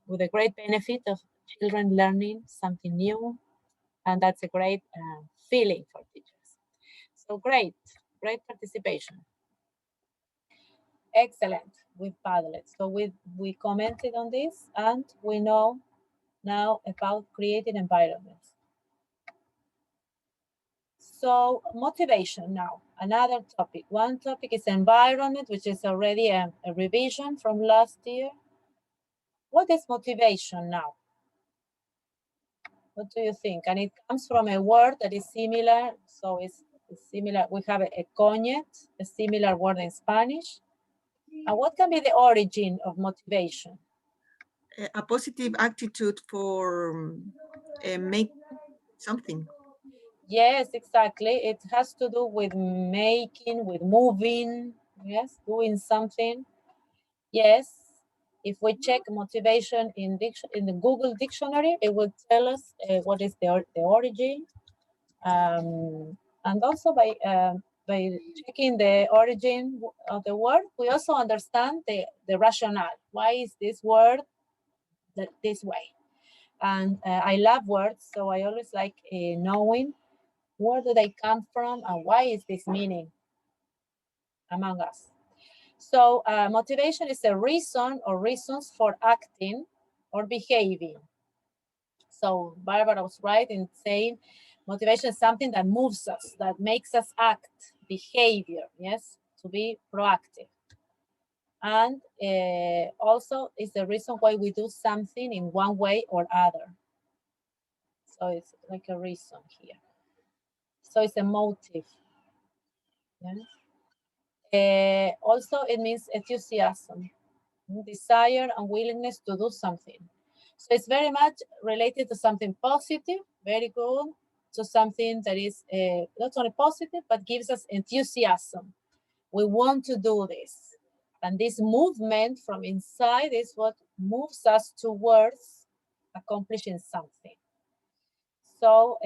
with a great benefit of children learning something new, and that's a great feeling for teachers. So great participation. Excellent with Padlet. So we commented on this, and we know now about creating environments. So motivation now, another topic. One topic is environment, which is already a revision from last year. What is motivation now? What do you think? And it comes from a word that is similar. So it's similar. We have a coñet, a similar word in Spanish. And what can be the origin of motivation? A positive attitude for make something. Yes, exactly. It has to do with making, with moving, yes, doing something. Yes, if we check motivation in the Google dictionary, it will tell us what is the origin. And also by checking the origin of the word, we also understand the rationale. Why is this word this way? And I love words, so I always like knowing where do they come from and why is this meaning among us. So motivation is a reason or reasons for acting or behaving. So Barbara was right in saying motivation is something that moves us, that makes us act, behavior, yes, to be proactive. And also is the reason why we do something in one way or other. So it's like a reason here. So it's a motive. Yes? Also, it means enthusiasm, desire and willingness to do something. So it's very much related to something positive, very good, to something that is not only positive, but gives us enthusiasm. We want to do this. And this movement from inside is what moves us towards accomplishing something. So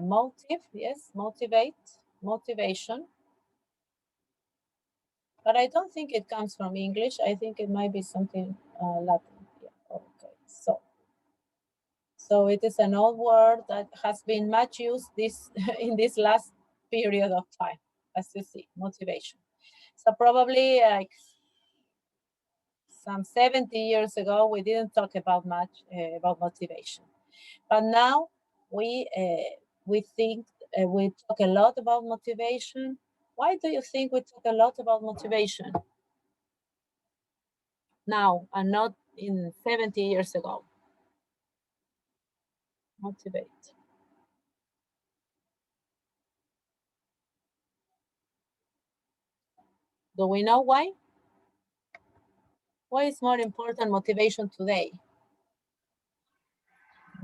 motive, yes, motivate, motivation. But I don't think it comes from English. I think it might be something Latin. Yeah. Okay, so it is an old word that has been much used in this last period of time, as you see, motivation. So probably like some 70 years ago, we didn't talk about much about motivation. But now we think we talk a lot about motivation. Why do you think we talk a lot about motivation now and not in 70 years ago? Motivate. Do we know why? Why is more important motivation today?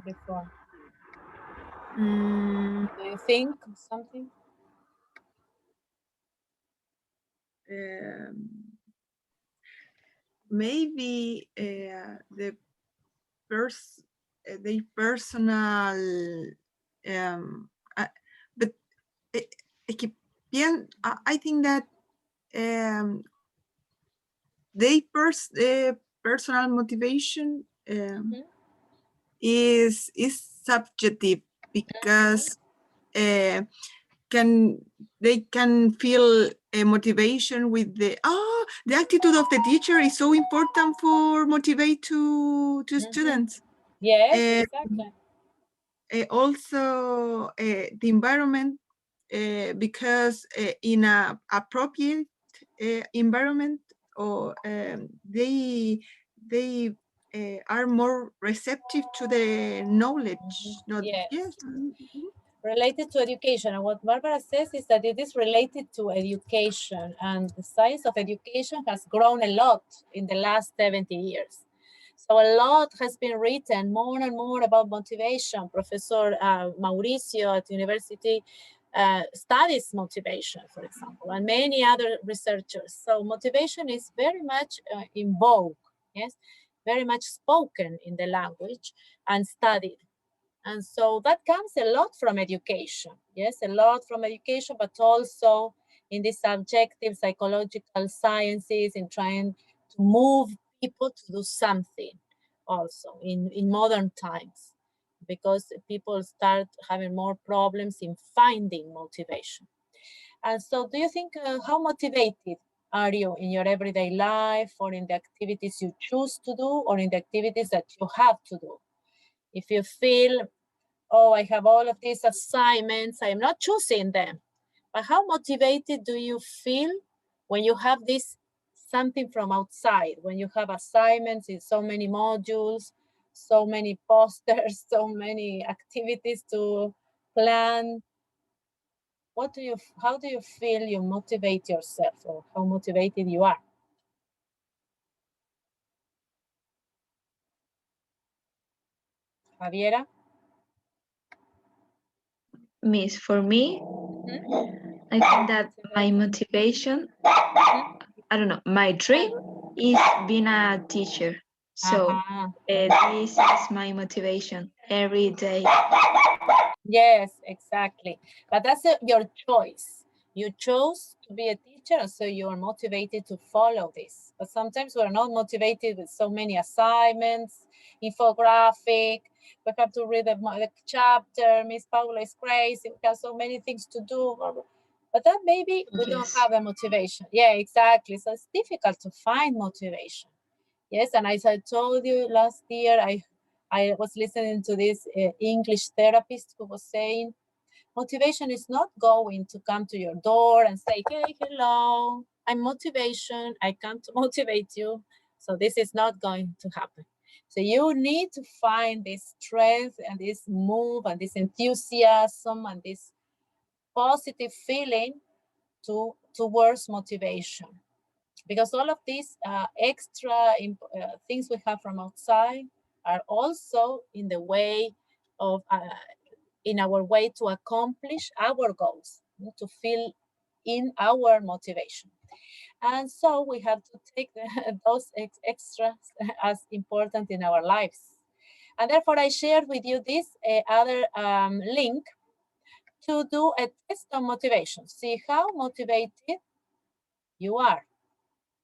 Before. Do you think something? Maybe the personal, but I think that they personal motivation is subjective, because they can feel a motivation with the attitude of the teacher is so important for motivate to students. Yes, exactly. Also the environment, because in a appropriate environment, or they are more receptive to the knowledge. Yes. Related to education, and what Barbara says is that it is related to education, and the science of education has grown a lot in the last 70 years. So a lot has been written, more and more, about motivation. Professor Mauricio at university studies motivation, for example, and many other researchers. So motivation is very much in vogue, yes, very much spoken in the language and studied. And so that comes a lot from education, yes, a lot from education, but also in the subjective psychological sciences, in trying to move people to do something also in modern times, because people start having more problems in finding motivation. And so do you think, how motivated are you in your everyday life, or in the activities you choose to do, or in the activities that you have to do? If you feel, oh, I have all of these assignments, I'm not choosing them. But how motivated do you feel when you have this something from outside, when you have assignments in so many modules, so many posters, so many activities to plan? How do you feel you motivate yourself, or how motivated you are? Javiera? Miss, for me, I think that my motivation, I don't know, my dream is being a teacher. So this is my motivation every day. Yes, exactly. But that's your choice. You chose to be a teacher, so you're motivated to follow this. But sometimes we're not motivated with so many assignments, infographic. We have to read the chapter. Miss Paula is crazy. We have so many things to do. But then maybe we don't have a motivation. Yeah, exactly. So it's difficult to find motivation. Yes, and as I told you last year, I was listening to this English therapist who was saying, motivation is not going to come to your door and say, hey, hello, I'm motivation. I come to motivate you. So this is not going to happen. So you need to find this strength and this move and this enthusiasm and this positive feeling towards motivation. Because all of these extra things we have from outside are also in the way of in our way to accomplish our goals, to fill in our motivation. And so we have to take those extras as important in our lives. And therefore, I shared with you this other link to do a test on motivation. See how motivated you are.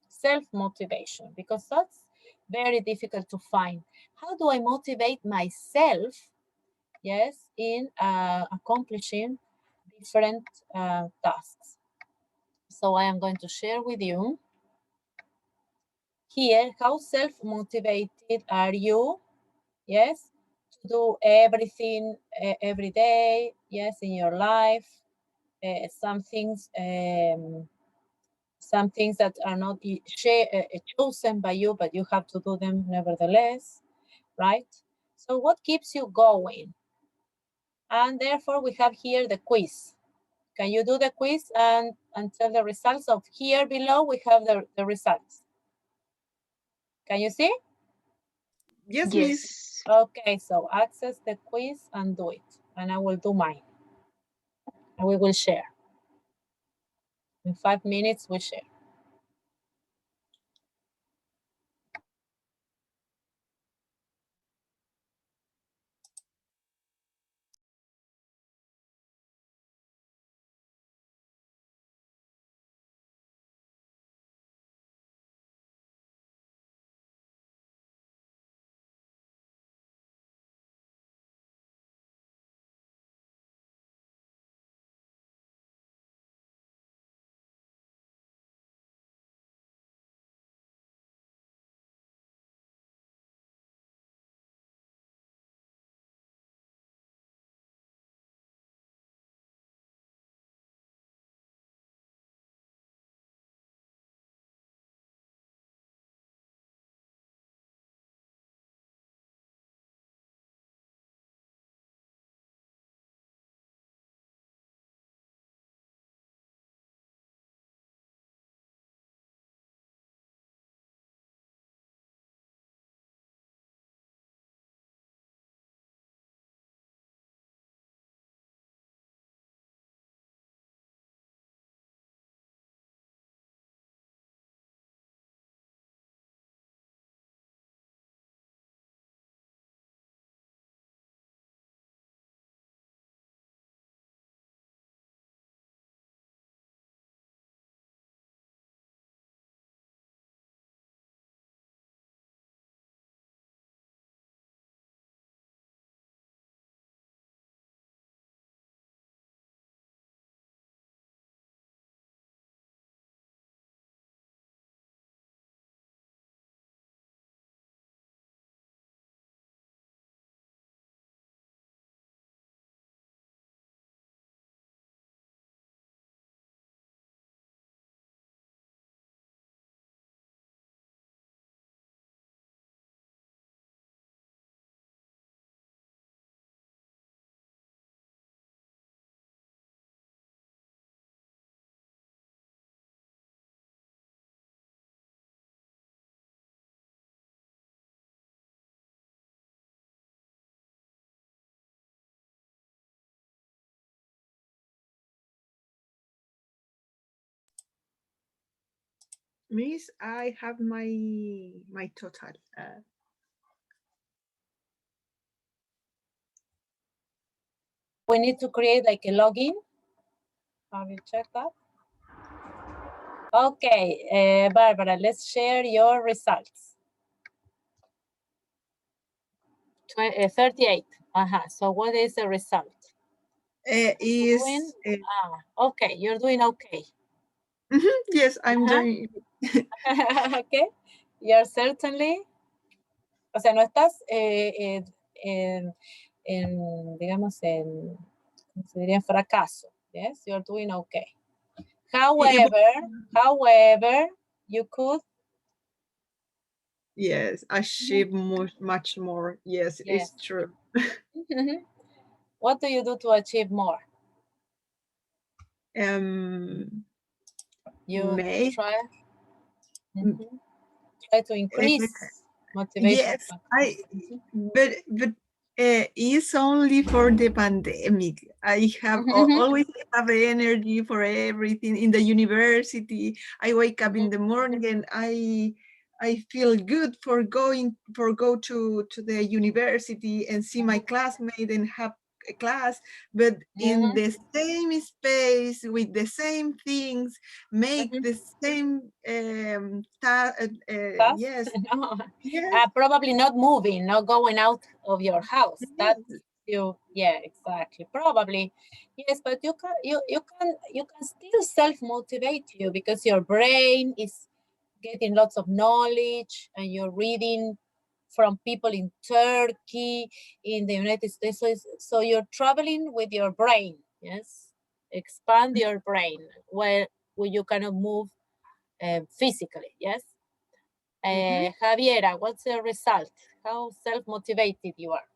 Self-motivation, because that's very difficult to find. How do I motivate myself, yes, in accomplishing different tasks? So I am going to share with you here how self-motivated are you, yes, to do everything every day, yes, in your life. Some things that are not chosen by you, but you have to do them nevertheless, right? So what keeps you going? And therefore we have here the quiz. Can you do the quiz and tell the results? Of here below we have the results. Can you see? Yes, Yes. Miss. Okay, so access the quiz and do it. And I will do mine. And we will share. In 5 minutes, we share. Miss, I have my total. We need to create like a login. Have you checked that? Okay, Barbara, let's share your results. 38. So what is the result? Okay, you're doing okay. Yes, I'm doing. Okay, you're certainly. O sea, no estás digamos, ¿cómo se diría? En fracaso. Yes, you're doing okay. However, you could. Yes, achieve much more. Yes, Yes. it's true. What do you do to achieve more? You try. Try to increase motivation. Yes, but It's only for the pandemic. I have always have energy for everything in the university. I wake up in the morning and I feel good for go to the university and see my classmate and have a class, but in the same space with the same things, make the same Task? yes. No. Yes. Probably not moving, not going out of your house. That you, yeah, exactly. Probably, yes, but you can still self-motivate you because your brain is getting lots of knowledge and you're reading from people in Turkey, in the United States. So you're traveling with your brain, yes? Expand your brain where you cannot move physically, yes? Javiera, what's the result? How self-motivated you are?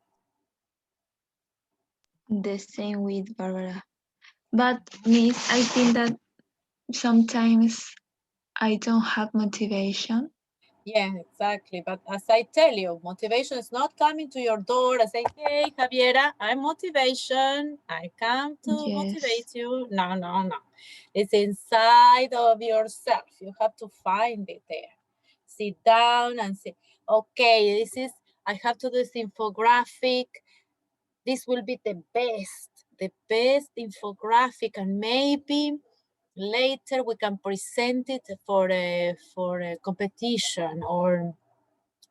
The same with Barbara. But Miss, I think that sometimes I don't have motivation. Yeah, exactly. But as I tell you, motivation is not coming to your door and say, hey, Javiera, I'm motivation. I come to motivate you. No, no, no. It's inside of yourself. You have to find it there. Sit down and say, okay, I have to do this infographic. This will be the best infographic, and maybe later we can present it for a competition, or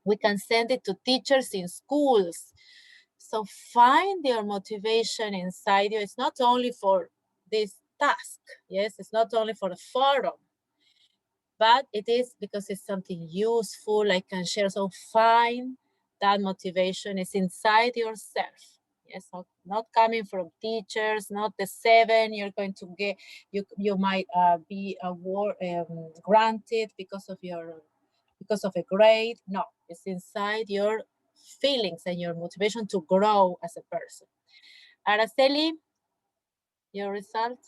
we can send it to teachers in schools. So find your motivation inside you. It's not only for this task, yes, it's not only for the forum, but it is because it's something useful I can share. So find that motivation is inside yourself. Yes, not coming from teachers, not the 7 you're going to get. You might be granted because of a grade. No, it's inside your feelings and your motivation to grow as a person. Araceli, your result?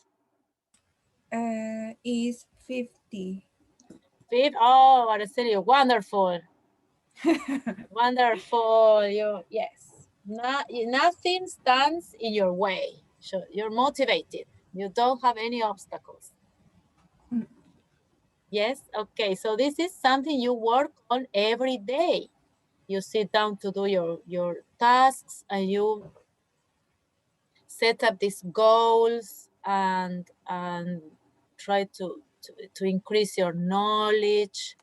Is 50. Oh, Araceli, wonderful. Wonderful. Yes. Nothing stands in your way. So you're motivated. You don't have any obstacles. Yes. Okay. So this is something you work on every day. You sit down to do your tasks and you set up these goals and try to increase your knowledge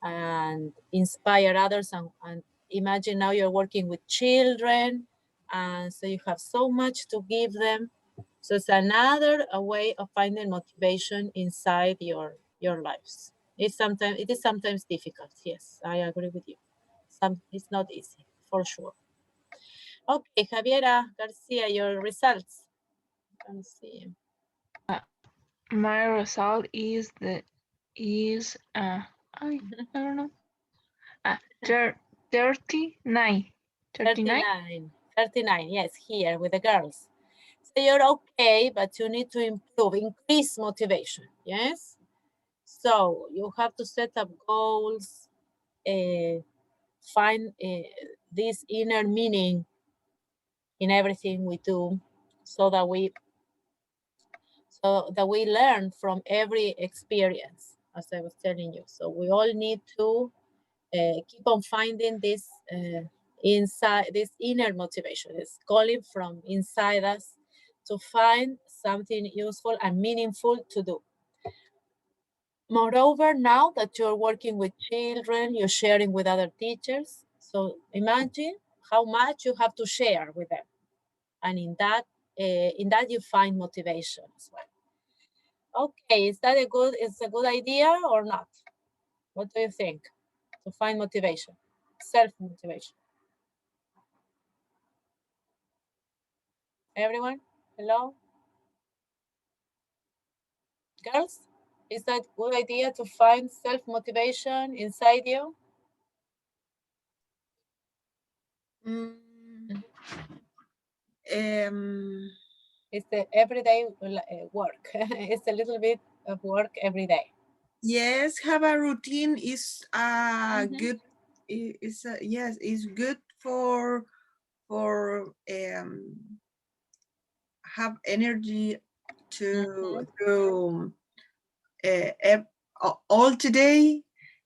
and inspire others, and imagine now you're working with children, and so you have so much to give them. So it's another way of finding motivation inside your lives. It is sometimes difficult. Yes, I agree with you. It's not easy, for sure. Okay, Javiera Garcia, your results. Let's see. My result is I don't know. 39. 39, yes, here with the girls. So you're okay, but you need to improve, increase motivation, yes? So you have to set up goals, find this inner meaning in everything we do, so that we learn from every experience, as I was telling you. So we all need to keep on finding this inside, this inner motivation. It's calling from inside us to find something useful and meaningful to do. Moreover, now that you're working with children, you're sharing with other teachers. So imagine how much you have to share with them. And in that you find motivation as well. Okay, is a good idea or not? What do you think? To find motivation, self-motivation. Everyone, hello? Girls, is that a good idea to find self-motivation inside you? It's the everyday work. It's a little bit of work every day. Yes, have a routine is good. Yes, is good for for have energy to all today.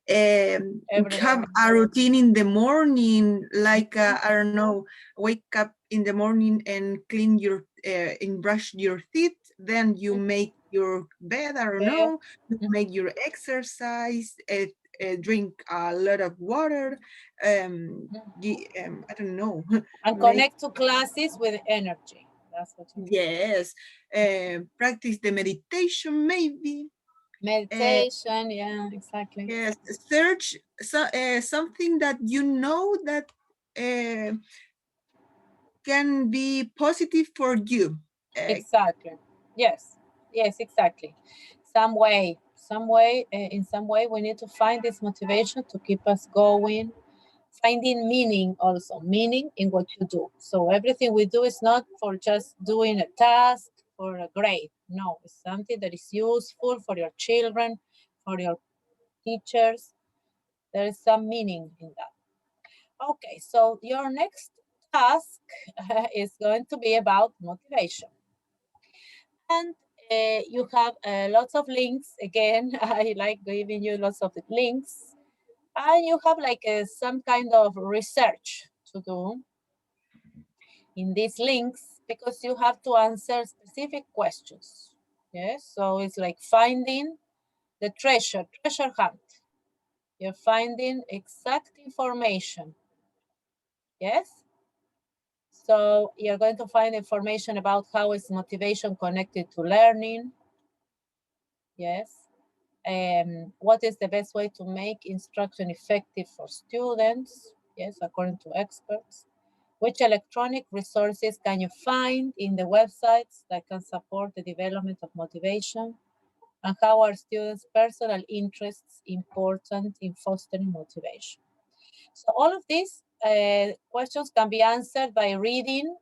Have a routine in the morning, like I don't know, wake up in the morning and clean your and brush your teeth, then you make your bed, I don't know, you make your exercise, drink a lot of water, I don't know. And connect to classes with energy. That's what you Yes, practice the meditation maybe. Meditation, yeah, exactly. Yes, search something that you know that can be positive for you. Exactly. Yes. Yes, exactly. In some way, we need to find this motivation to keep us going. Finding meaning also, meaning in what you do. So everything we do is not for just doing a task or a grade. No, it's something that is useful for your children, for your teachers. There is some meaning in that. Okay, so your next task is going to be about motivation. And you have lots of links. Again, I like giving you lots of links. And you have like some kind of research to do in these links because you have to answer specific questions. Yes, so it's like finding the treasure hunt. You're finding exact information. Yes? So you're going to find information about how is motivation connected to learning. Yes. What is the best way to make instruction effective for students? Yes, according to experts. Which electronic resources can you find in the websites that can support the development of motivation? And how are students' personal interests important in fostering motivation? So all of these questions can be answered by reading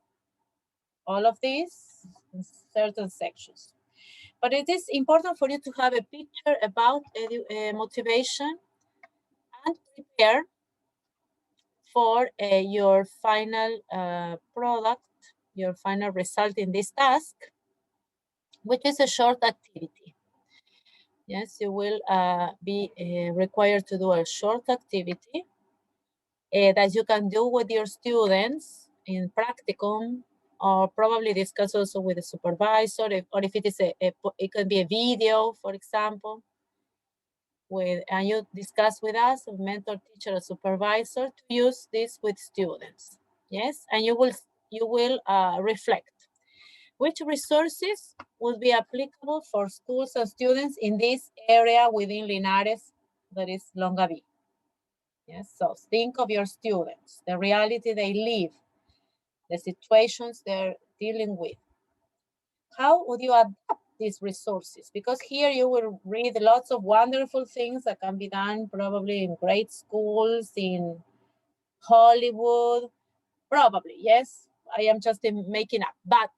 all of these in certain sections. But it is important for you to have a picture about motivation and prepare for your final product, your final result in this task, which is a short activity. Yes, you will be required to do a short activity that you can do with your students in practicum, or probably discuss also with the supervisor, or if it is it can be a video, for example, and you discuss with us, a mentor, teacher, or supervisor, to use this with students. Yes, and you will reflect which resources would be applicable for schools and students in this area within Linares, that is Longaví. Yes, so think of your students, the reality they live, the situations they're dealing with. How would you adapt these resources? Because here you will read lots of wonderful things that can be done probably in great schools, in Hollywood, probably, yes. I am just making up, but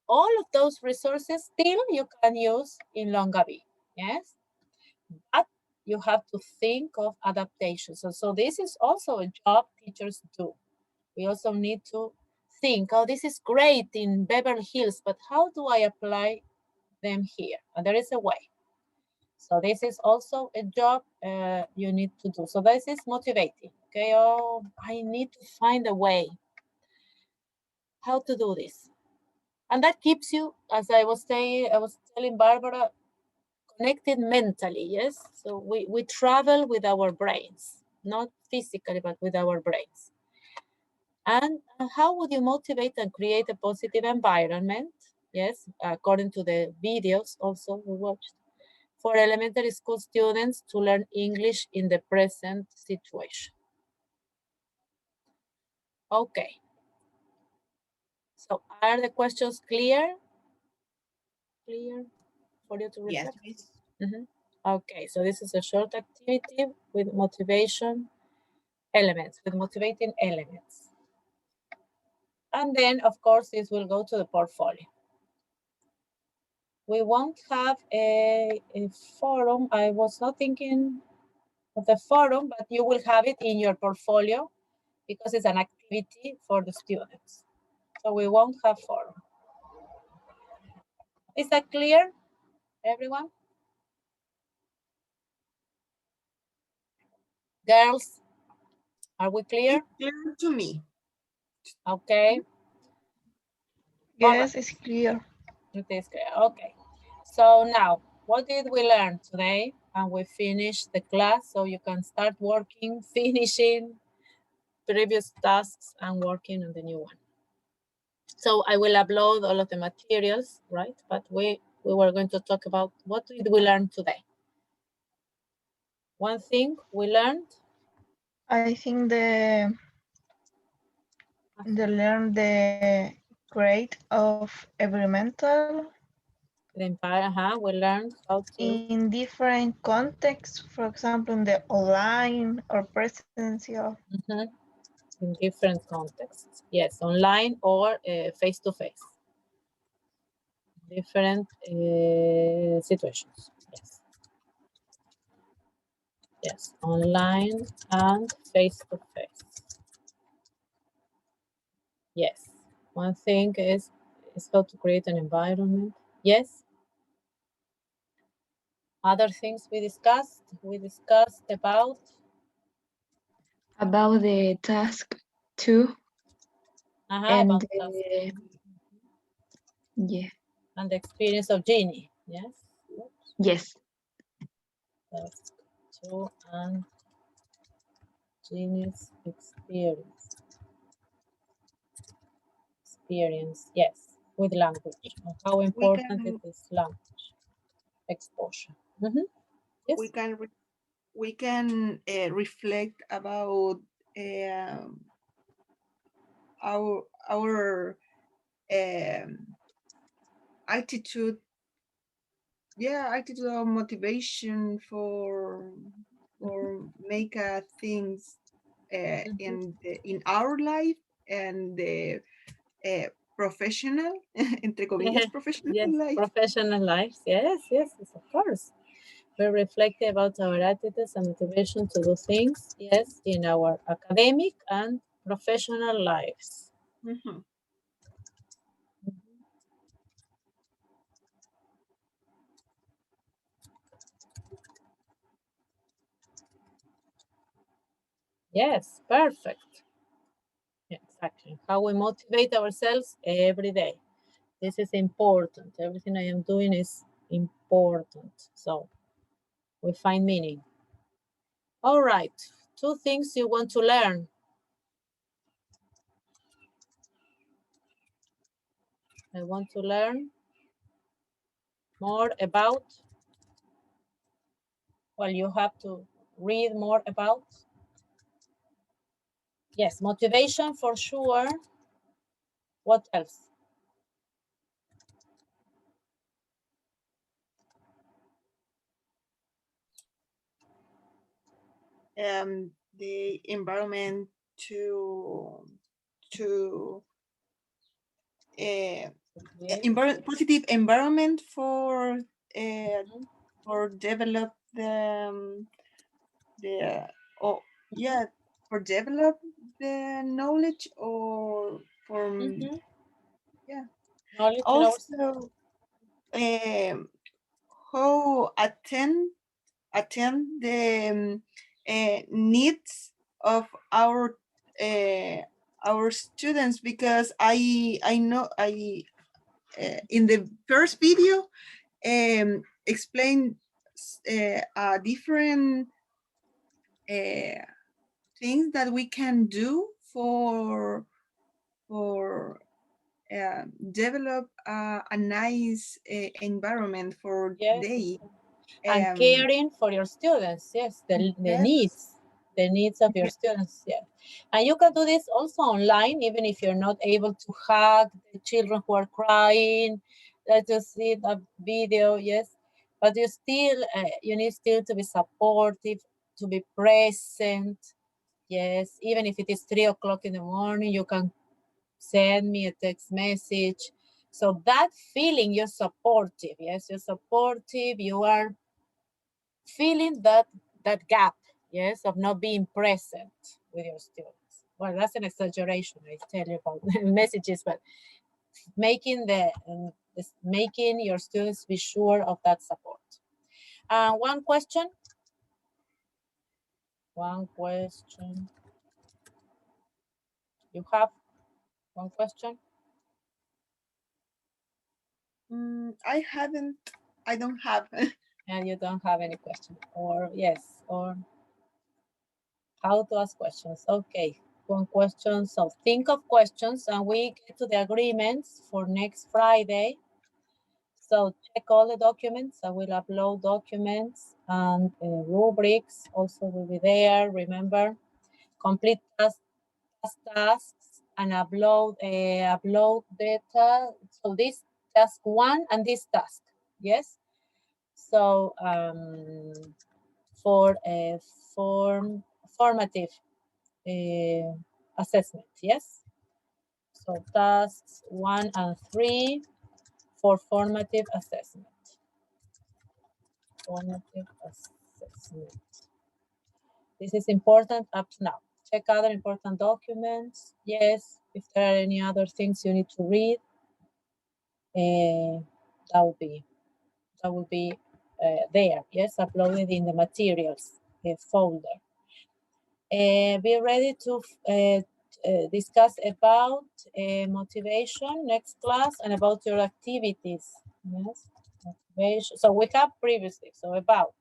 all of those resources still you can use in Longaví, yes? But you have to think of adaptation. So this is also a job teachers do. We also need to think, oh, this is great in Beverly Hills, but how do I apply them here? And there is a way. So this is also a job you need to do. So this is motivating. Okay, oh, I need to find a way how to do this. And that keeps you, as I was telling Barbara, connected mentally, yes? So we travel with our brains, not physically, but with our brains. And how would you motivate and create a positive environment? Yes, according to the videos also we watched, for elementary school students to learn English in the present situation. Okay. So are the questions clear? Clear for you to reflect? Yes. Okay, so this is a short activity with motivation elements, with motivating elements. And then, of course, this will go to the portfolio. We won't have a forum. I was not thinking of the forum, but you will have it in your portfolio because it's an activity for the students. So we won't have forum. Is that clear, everyone? Girls, are we clear? It's clear to me. Okay. Yes, it's clear. It is clear. Okay. So now, what did we learn today? And we finished the class, so you can start working, finishing previous tasks and working on the new one. So I will upload all of the materials, right? But we were going to talk about what did we learn today? One thing we learned. I think the learn the grade of environmental The empire, we learned how to. in different contexts, for example, in the online or presential. In different contexts, yes, online or face-to-face. Different situations, yes. Yes, online and face-to-face. Yes, one thing is how to create an environment. Yes. Other things we discussed about the task 2 and about the yeah. And the experience of Jeannie. Yes. Yes. Task 2 and Jeannie's experience. Yes, with language. And how important it is language exposure. Yes. We can reflect about our attitude. Yeah, attitude of motivation for make things in our life and the professional, entre comillas, professional yes, life. professional lives. Yes, of course. We reflect about our attitudes and motivation to do things, yes, in our academic and professional lives. Yes, perfect. Yeah, exactly. How we motivate ourselves every day. This is important. Everything I am doing is important. So we find meaning. All right. 2 things you want to learn. I want to learn more about, well, you have to read more about. Yes, motivation for sure. What else? The environment to positive environment for develop for develop the knowledge or for knowledge also how attend the needs of our students, because I know in the first video explain different things that we can do for develop a nice environment for they. And caring for your students, yes, the needs of your students, yes. And you can do this also online, even if you're not able to hug the children who are crying. Let's just see a video, yes. But you still, you need still to be supportive, to be present, yes. Even if it is 3 o'clock in the morning, you can send me a text message. So that feeling, you're supportive, yes, you're supportive, you are feeling that gap, yes, of not being present with your students. well, that's an exaggeration, I tell you about messages, but making making your students be sure of that support. One question. One question. You have one question? I don't have. And you don't have any question, or yes, or how to ask questions. Okay, one question. So think of questions and we get to the agreements for next Friday. So check all the documents. I will upload documents and rubrics also will be there. Remember, complete tasks and upload data. So this task 1 and this task, yes. So for a formative assessment, yes. So tasks 1 and 3 for formative assessment. Formative assessment. This is important up to now. Check other important documents. Yes, if there are any other things you need to read, that will be there. Yes, uploaded in the materials folder. Be ready to discuss about motivation next class and about your activities. Yes, motivation. So we have previously. So about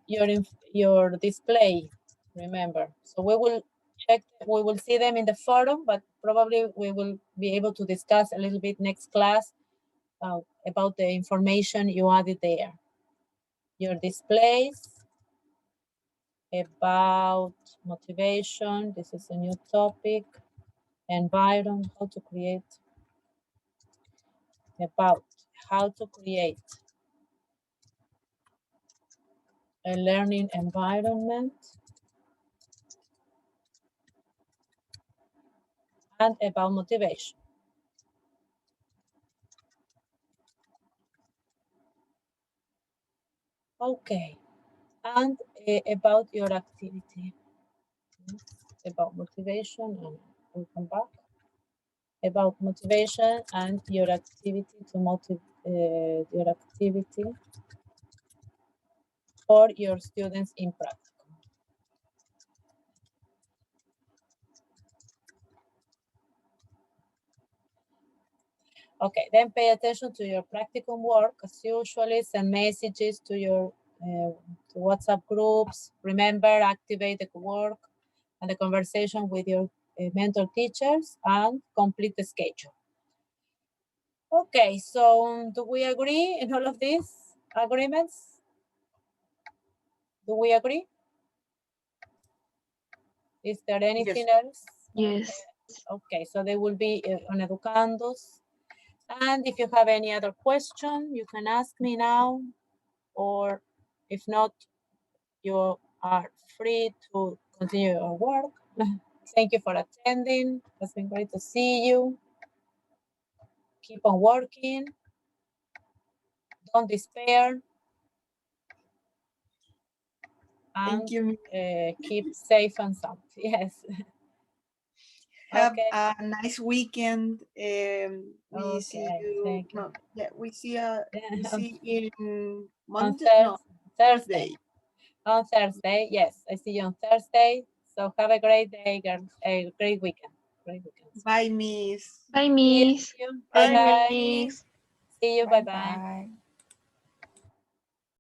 your display. Remember. So we will check. We will see them in the forum, but probably we will be able to discuss a little bit next class about the information you added there. Your displays. About motivation. This is a new topic. Environment, how to create. About how to create a learning environment. And about motivation. Okay. And about your activity. Yes. About motivation, and we'll come back. About motivation and your activity to motivate your activity for your students in practice. Okay, then pay attention to your practicum work. As usually, send messages to your to WhatsApp groups. Remember, activate the work and the conversation with your mentor teachers and complete the schedule. Okay, so do we agree in all of these agreements? Do we agree? Is there anything else? Yes. Okay, so they will be on Educandos. And if you have any other question, you can ask me now, or if not, you are free to continue your work. Thank you for attending. It's been great to see you. Keep on working. Don't despair. And Thank you. keep safe and sound. Yes. Have okay. a nice weekend. We see Okay, you. thank you. No, yeah, we see in On Monday. No, Thursday. On Thursday, yes. I see you on Thursday. So have a great day, girls. A great weekend. Great weekend. Bye, Miss. Bye, Miss. See you. Bye, Bye-bye. Miss. See you. Bye-bye. Bye.